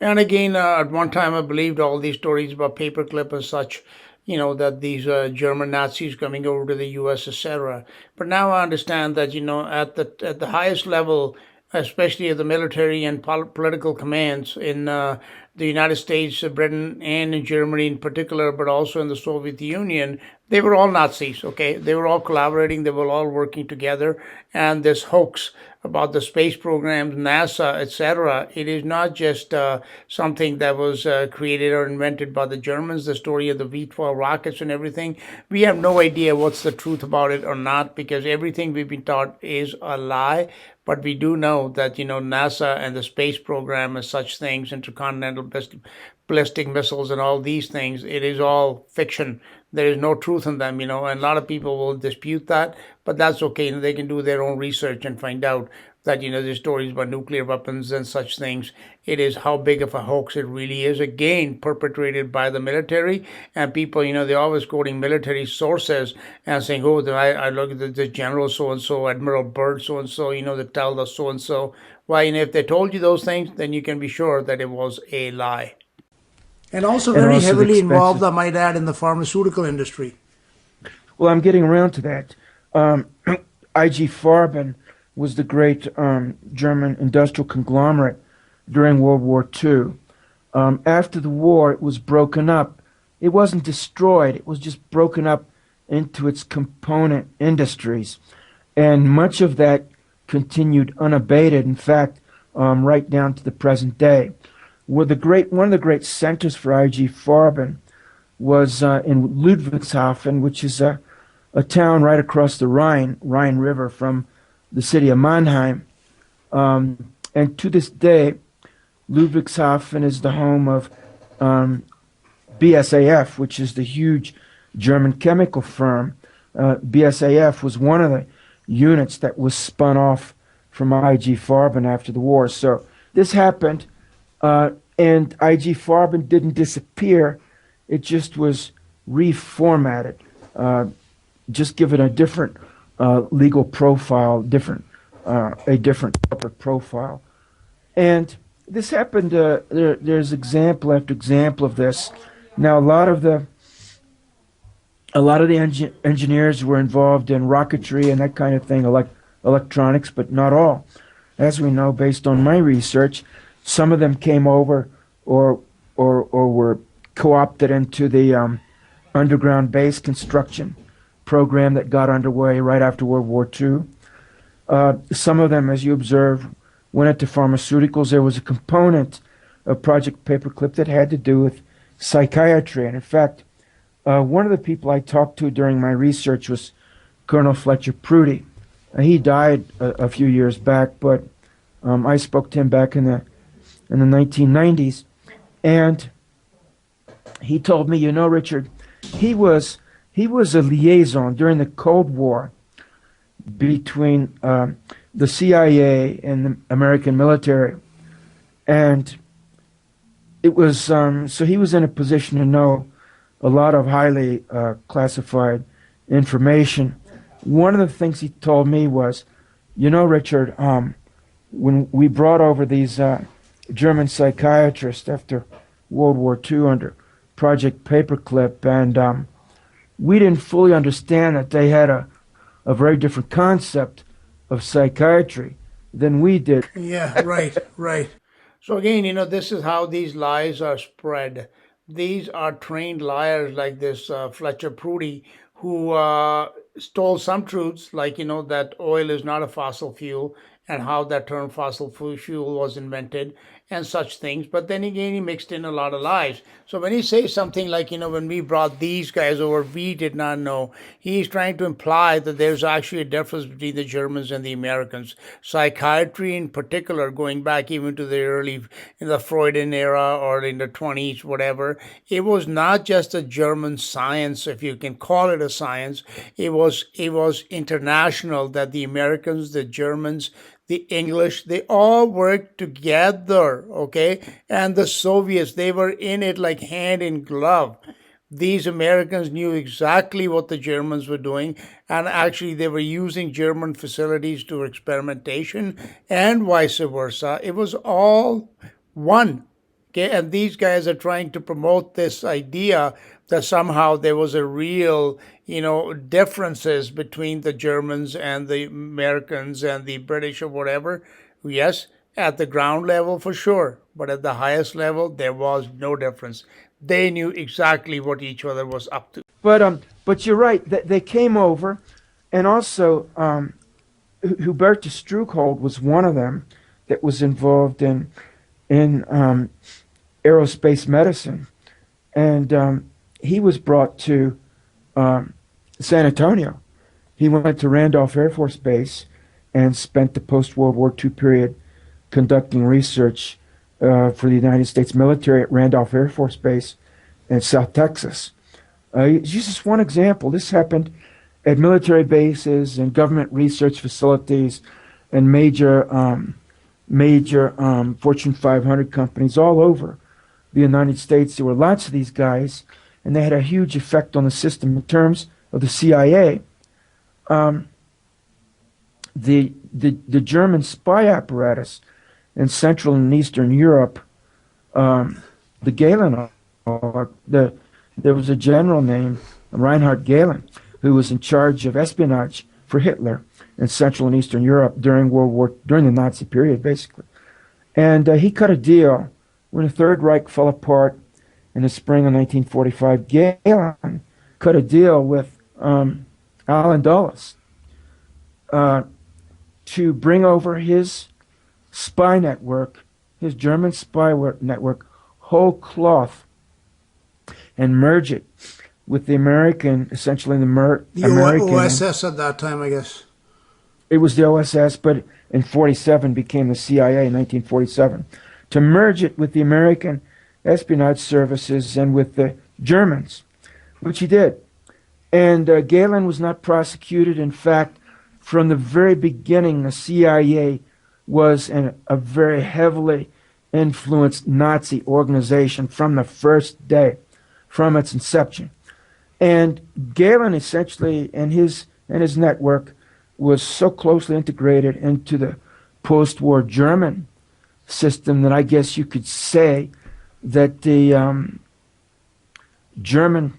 And again, at one time, I believed all these stories about paperclip and such, that these German Nazis coming over to the U.S., etc. But now I understand that, at the highest level, especially at the military and political commands in the United States, Britain, and in Germany in particular, but also in the Soviet Union, they were all Nazis, okay? They were all collaborating, they were all working together. And this hoax about the space programs, NASA, etc., it is not just something that was created or invented by the Germans, the story of the V-12 rockets and everything. We have no idea what's the truth about it or not, because everything we've been taught is a lie. But we do know that, NASA and the space program and such things, intercontinental ballistic missiles and all these things, it is all fiction. There is no truth in them, and a lot of people will dispute that, but that's okay. They can do their own research and find out that, the stories about nuclear weapons and such things, it is how big of a hoax it really is. Again, perpetrated by the military, and people, they're always quoting military sources and saying, oh, I look at the general so-and-so, Admiral Byrd so-and-so, that tell us so-and-so. Why, if they told you those things, then you can be sure that it was a lie. And also And very also the heavily involved, expenses. I might add, in the pharmaceutical industry. Well, I'm getting around to that. IG Farben was the great German industrial conglomerate during World War II. After the war, it was broken up. It wasn't destroyed, it was just broken up into its component industries. And much of that continued unabated, in fact, right down to the present day. One of the great centers for IG Farben was in Ludwigshafen, which is a town right across the Rhine River from the city of Mannheim. And to this day, Ludwigshafen is the home of BASF, which is the huge German chemical firm. BASF was one of the units that was spun off from IG Farben after the war. So this happened, and IG Farben didn't disappear. It just was reformatted, just given a different legal profile, a different corporate profile. And this happened. There's example after example of this. Now, a lot of the engineers were involved in rocketry and that kind of thing, electronics, but not all. As we know, based on my research, some of them came over or were co-opted into the underground base construction program that got underway right after World War II. Some of them, as you observe, went into pharmaceuticals. There was a component of Project Paperclip that had to do with psychiatry. And in fact, one of the people I talked to during my research was Colonel Fletcher Prudy. He died a few years back, but I spoke to him back in the 1990s, and he told me, Richard, he was a liaison during the Cold War between the CIA and the American military, and it was so he was in a position to know a lot of highly classified information. One of the things he told me was, Richard, when we brought over these German psychiatrists after World War II under Project Paperclip, and we didn't fully understand that they had a very different concept of psychiatry than we did. Yeah, right, right. So again, this is how these lies are spread. These are trained liars like this Fletcher Prudy, who stole some truths, like that oil is not a fossil fuel, and how that term fossil fuel was invented, and such things. But then again, he mixed in a lot of lies. So when he says something like, when we brought these guys over, we did not know, he's trying to imply that there's actually a difference between the Germans and the Americans. Psychiatry in particular, going back even to the in the Freudian era or in the 20s, whatever, it was not just a German science, if you can call it a science. It was international, that the Americans, the Germans, the English, they all worked together, okay? And the Soviets, they were in it like hand in glove. These Americans knew exactly what the Germans were doing, and actually they were using German facilities to experimentation and vice versa. It was all one. Okay, and these guys are trying to promote this idea that somehow there was a real, differences between the Germans and the Americans and the British or whatever. Yes, At the ground level, for sure, but at the highest level, there was no difference. They knew exactly what each other was up to. But you're right. They came over, and also Hubertus Struckhold was one of them that was involved in aerospace medicine, and he was brought to San Antonio. He went to Randolph Air Force Base and spent the post-World War II period conducting research for the United States military at Randolph Air Force Base in South Texas. It's just one example. This happened at military bases and government research facilities and major Fortune 500 companies all over the United States. There were lots of these guys, and they had a huge effect on the system in terms of the CIA. The German spy apparatus in Central and Eastern Europe, the Gehlen, there was a general named Reinhard Gehlen who was in charge of espionage for Hitler in Central and Eastern Europe during the Nazi period, basically. And he cut a deal when the Third Reich fell apart in the spring of 1945. Gehlen cut a deal with Allen Dulles to bring over his spy network, his German spy network, whole cloth, and merge it with the American, essentially American OSS at that time, I guess. It was the OSS, but in 47 became the CIA in 1947. To merge it with the American espionage services and with the Germans, which he did. And Gehlen was not prosecuted. In fact, from the very beginning, the CIA was a very heavily influenced Nazi organization from the first day, from its inception. And Gehlen essentially and his network was so closely integrated into the post-war German system that I guess you could say that the German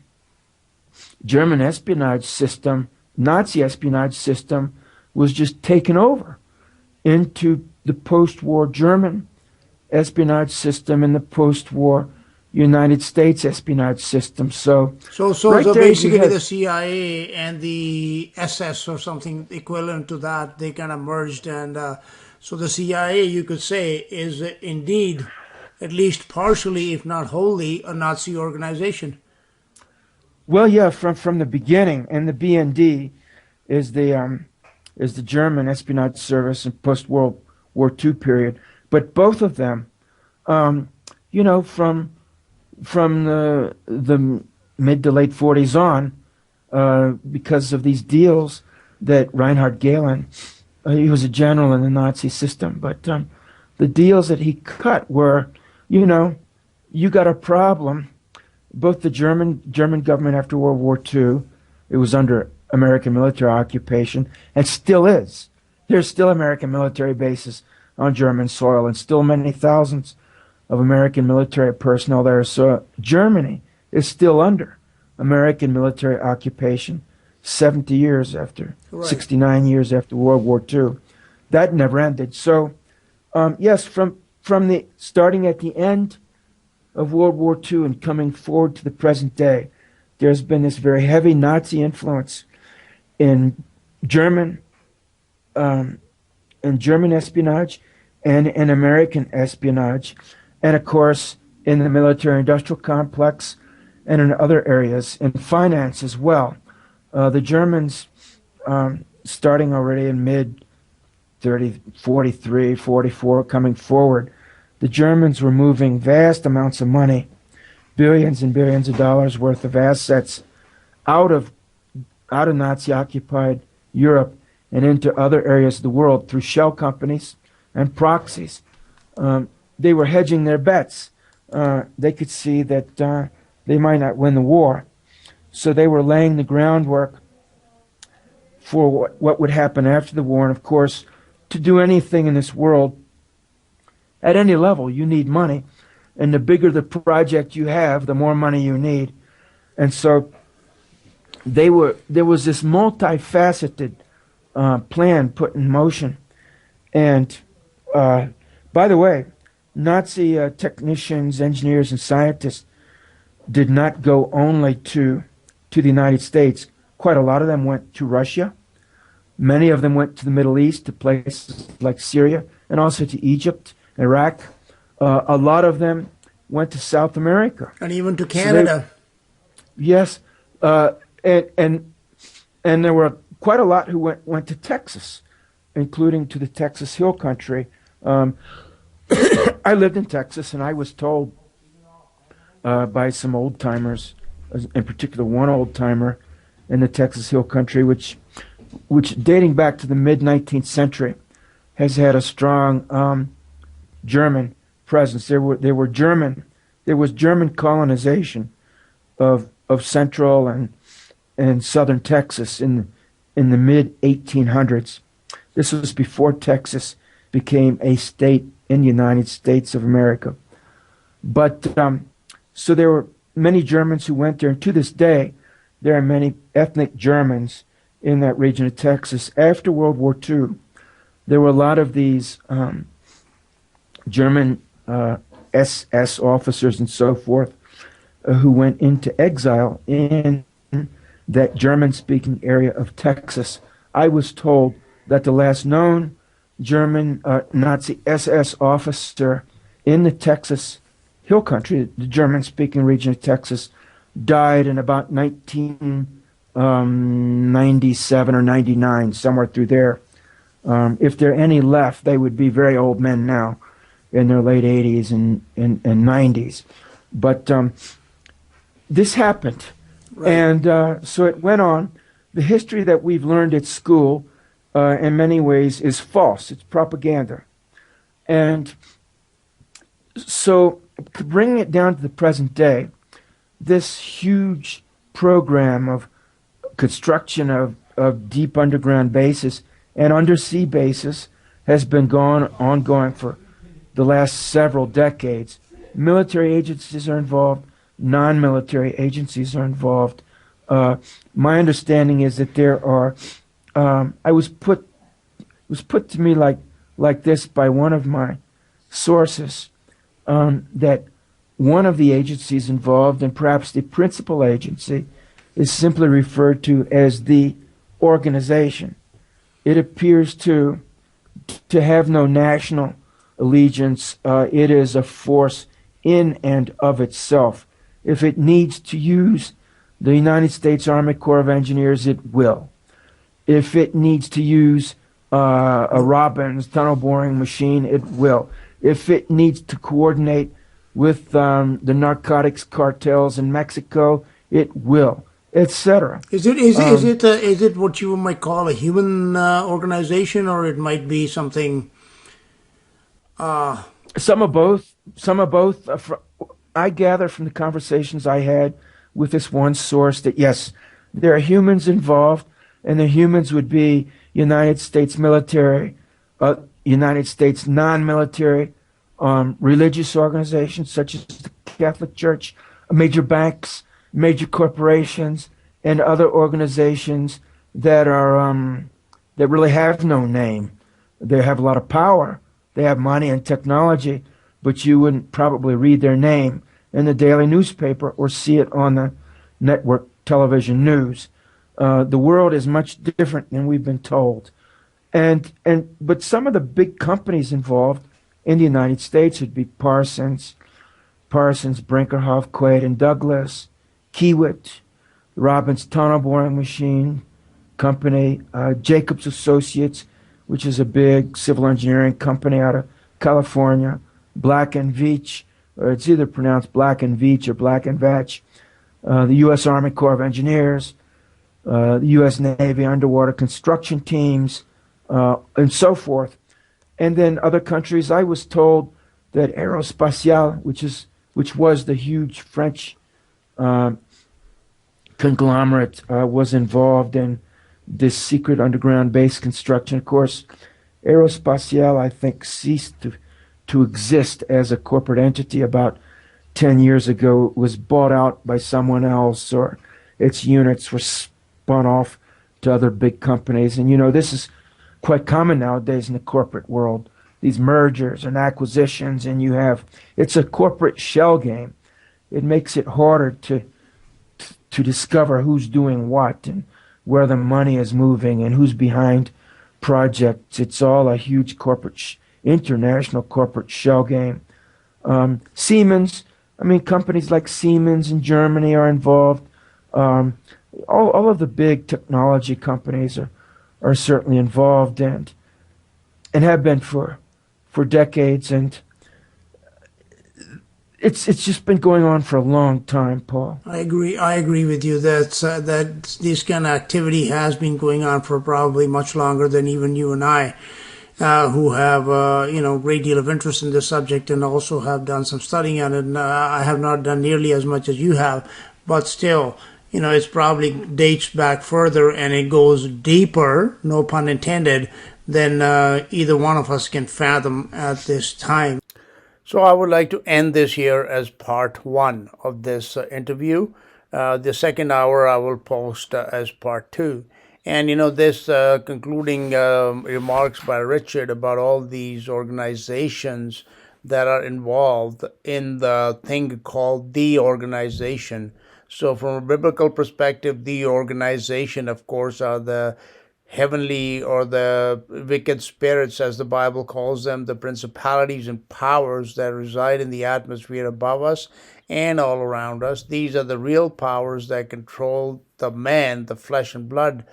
espionage system, Nazi espionage system, was just taken over into the post-war German espionage system and the post-war United States espionage system. So basically the CIA and the SS or something equivalent to that, they kind of merged, and so the CIA, you could say, is indeed, at least partially, if not wholly, a Nazi organization. Well, yeah, from the beginning, and the BND is the German espionage service in post-World War II period. But both of them, from the mid to late 40s on, because of these deals that Reinhard Gehlen, he was a general in the Nazi system, but the deals that he cut were, you got a problem. Both the German government after World War II, it was under American military occupation, and still is. There's still American military bases on German soil, and still many thousands of American military personnel there. So Germany is still under American military occupation 70 years after, right. 69 years after World War II. That never ended. So, yes, from the starting at the end of World War II and coming forward to the present day, there's been this very heavy Nazi influence in German espionage and in American espionage, and of course in the military-industrial complex and in other areas, in finance as well. The Germans, starting already in mid-43, 44, coming forward, the Germans were moving vast amounts of money, billions and billions of dollars worth of assets out of Nazi-occupied Europe and into other areas of the world through shell companies and proxies. They were hedging their bets. They could see that they might not win the war. So they were laying the groundwork for what would happen after the war. And of course, to do anything in this world, at any level, you need money. And the bigger the project you have, the more money you need. And so there was this multifaceted plan put in motion. And but By the way, Nazi technicians, engineers, and scientists did not go only to the United States. Quite a lot of them went to Russia. Many of them went to the Middle East, to places like Syria, and also to Egypt, Iraq. A lot of them went to South America. And even to Canada. Yes. And there were quite a lot who went to Texas, including to the Texas Hill Country. I lived in Texas, and I was told by some old timers, in particular one old timer in the Texas Hill Country, which dating back to the mid 19th century, has had a strong German presence. There was German colonization of central and southern Texas in the mid 1800s. This was before Texas became a state in the United States of America. But so there were many Germans who went there, and to this day, there are many ethnic Germans in that region of Texas. After World War II, there were a lot of these German SS officers and so forth who went into exile in that German-speaking area of Texas. I was told that the last known German Nazi SS officer in the Texas Hill Country, the German-speaking region of Texas, died in about 1997 or 99, somewhere through there. If there are any left, they would be very old men now, in their late 80s and 90s. But this happened, right. And so it went on. The history that we've learned at school, in many ways, is false. It's propaganda. And so, bringing it down to the present day, this huge program of construction of deep underground bases and undersea bases has been ongoing for the last several decades. Military agencies are involved, non-military agencies are involved. My understanding is that there are, it was put to me like this by one of my sources, that one of the agencies involved, and perhaps the principal agency, is simply referred to as the organization. It appears to have no national allegiance. It is a force in and of itself. If it needs to use the United States Army Corps of Engineers, it will. If it needs to use a Robbins tunnel boring machine, it will. If it needs to coordinate with the narcotics cartels in Mexico, it will, etc. Is it what you might call a human organization, or it might be something? Some of both. Some of both. I gather from the conversations I had with this one source that yes, there are humans involved, and the humans would be United States military, United States non-military, religious organizations such as the Catholic Church, major banks, major corporations, and other organizations that are that really have no name. They have a lot of power. They have money and technology, but you wouldn't probably read their name in the daily newspaper or see it on the network television news. The world is much different than we've been told. But some of the big companies involved in the United States would be Parsons, Brinkerhoff, Quaid and Douglas, Kiewit, Robbins Tunnel Boring Machine Company, Jacobs Associates, which is a big civil engineering company out of California, Black and Veatch, or it's either pronounced Black and Veatch or Black and Vatch, the U.S. Army Corps of Engineers, the U.S. Navy underwater construction teams, and so forth. And then other countries. I was told that Aerospatiale, which was the huge French conglomerate, was involved in this secret underground base construction. Of course, Aerospatiale, I think, ceased to exist as a corporate entity about 10 years ago. It was bought out by someone else, or its units were spun off to other big companies. And, this is quite common nowadays in the corporate world. these mergers and acquisitions, and it's a corporate shell game. It makes it harder to discover who's doing what and where the money is moving and who's behind projects. It's all a huge international corporate shell game. Siemens, I mean, companies like Siemens in Germany are involved. All of the big technology companies are certainly involved and have been for decades, and it's just been going on for a long time, Paul. I agree with you that this kind of activity has been going on for probably much longer than even you and I, who have great deal of interest in this subject and also have done some studying on it. And I have not done nearly as much as you have, but still, it's probably dates back further and it goes deeper, no pun intended, than either one of us can fathom at this time. So I would like to end this here as part one of this interview. The second hour I will post as part two. And this concluding remarks by Richard about all these organizations that are involved in the thing called the organization. So from a biblical perspective, the organization, of course, are the heavenly or the wicked spirits, as the Bible calls them, the principalities and powers that reside in the atmosphere above us and all around us. These are the real powers that control the man, the flesh and blood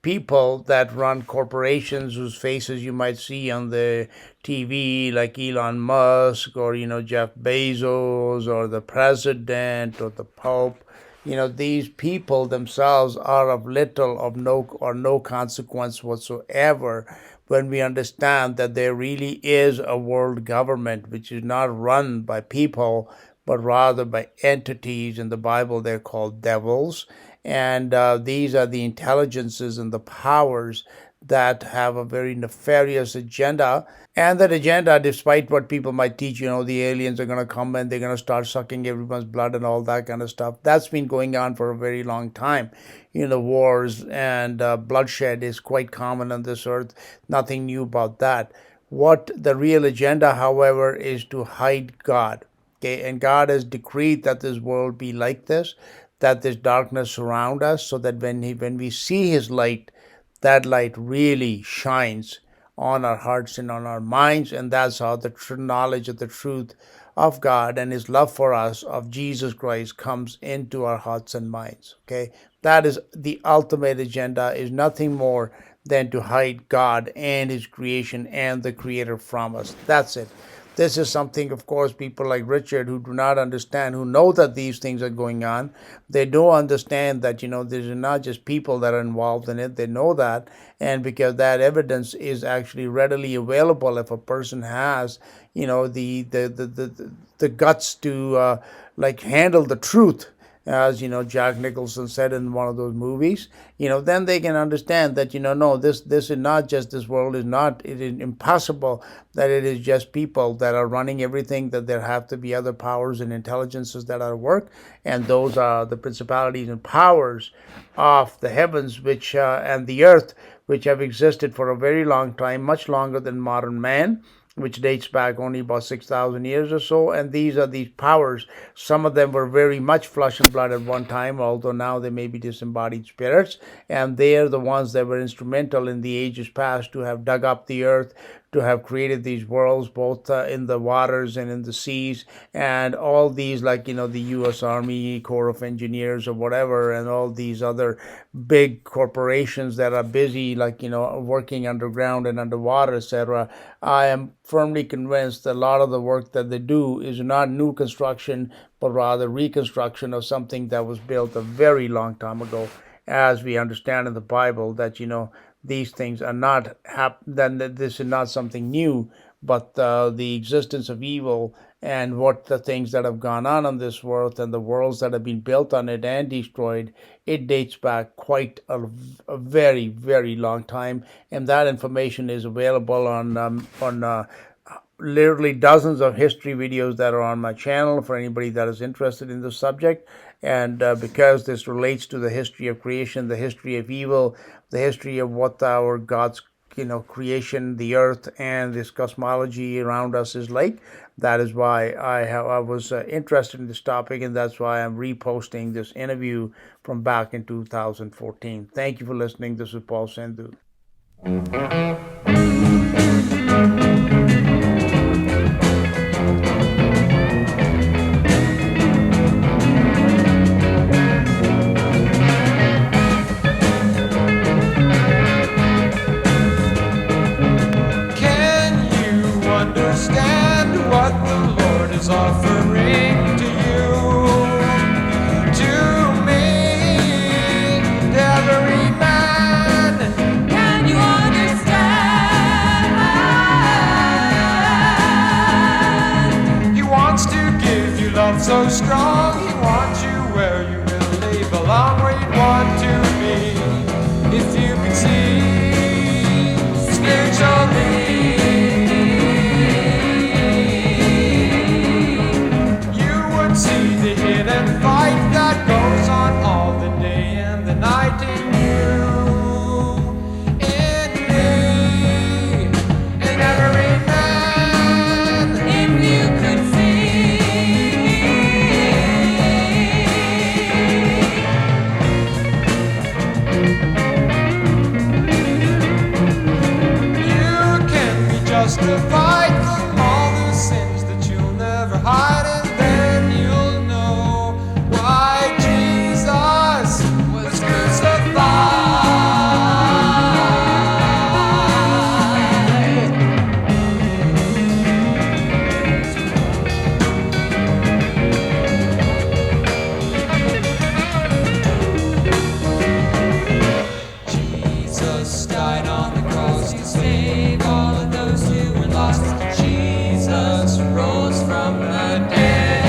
people that run corporations whose faces you might see on the TV, like Elon Musk or, Jeff Bezos or the president or the Pope. These people themselves are of little or no consequence whatsoever when we understand that there really is a world government which is not run by people but rather by entities. In the Bible they're called devils, and these are the intelligences and the powers that have a very nefarious agenda. And that agenda, despite what people might teach, the aliens are going to come and they're going to start sucking everyone's blood and all that kind of stuff. That's been going on for a very long time. Wars and bloodshed is quite common on this earth. Nothing new about that. What the real agenda, however, is to hide God. Okay, and God has decreed that this world be like this, that this darkness surround us, so that when we see His light, that light really shines on our hearts and on our minds, and that's how the true knowledge of the truth of God and His love for us, of Jesus Christ, comes into our hearts and minds. Okay, that is the ultimate agenda, is nothing more than to hide God and His creation and the Creator from us. That's it. This is something, of course, people like Richard who do not understand, who know that these things are going on. They don't understand that, there's not just people that are involved in it. They know that. And because that evidence is actually readily available if a person has, the guts to handle the truth, as Jack Nicholson said in one of those movies, then they can understand that no, this is not just, this world is not, it is impossible that it is just people that are running everything, that there have to be other powers and intelligences that are at work, and those are the principalities and powers of the heavens which and the earth, which have existed for a very long time, much longer than modern man, which dates back only about 6,000 years or so. And these are these powers. Some of them were very much flesh and blood at one time, although now they may be disembodied spirits. And they are the ones that were instrumental in the ages past to have dug up the earth, to have created these worlds, both in the waters and in the seas, and all these, like, the U.S. Army Corps of Engineers or whatever, and all these other big corporations that are busy, working underground and underwater, etc. I am firmly convinced that a lot of the work that they do is not new construction, but rather reconstruction of something that was built a very long time ago, as we understand in the Bible that, these things are not then this is not something new, but the existence of evil and what the things that have gone on this world and the worlds that have been built on it and destroyed, it dates back quite a very, very long time, and that information is available on literally dozens of history videos that are on my channel for anybody that is interested in the subject. And because this relates to the history of creation, the history of evil, the history of what our God's creation, the earth, and this cosmology around us is like. That is why I was interested in this topic, and that's why I'm reposting this interview from back in 2014. Thank you for listening. This is Paul Sandhu. Can you understand what the Lord is offering to you, to me, to every man? Can you understand? He wants to give you love so strong. He wants you where you really belong, where you'd want to be. If you could see spiritually, you would see the hidden fight that goes on all the day and the night in you, in me, in every man. If you could you can be justified from all the sins that you'll never hide, and then you'll know why Jesus was crucified. Jesus died on the cross to save all of those who were lost. Jesus rose from the dead.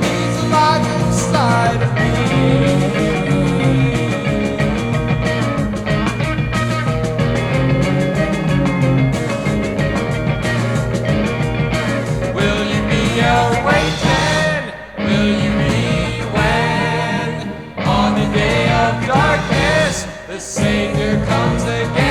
He's alive inside of me. Will you be awakened? Will you be when on the day of darkness the Savior comes again?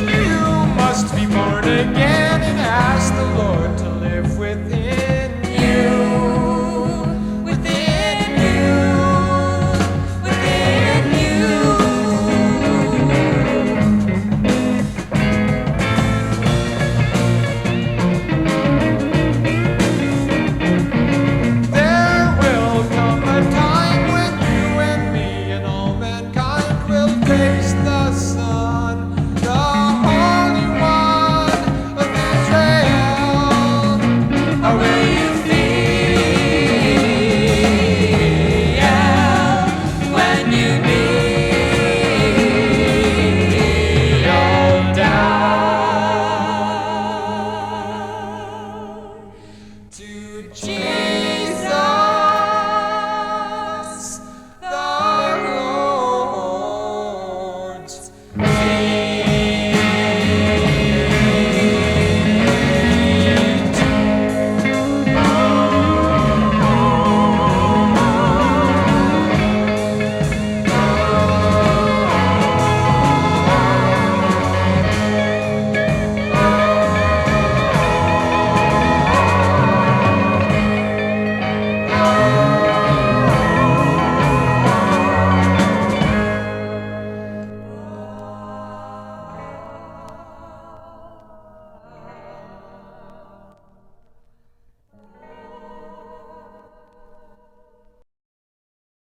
You must be born again and ask the Lord to live within you, within you, within you. There will come a time when you and me and all mankind will face the Son, the Holy One of Israel. How will you feel when you kneel down to Jesus?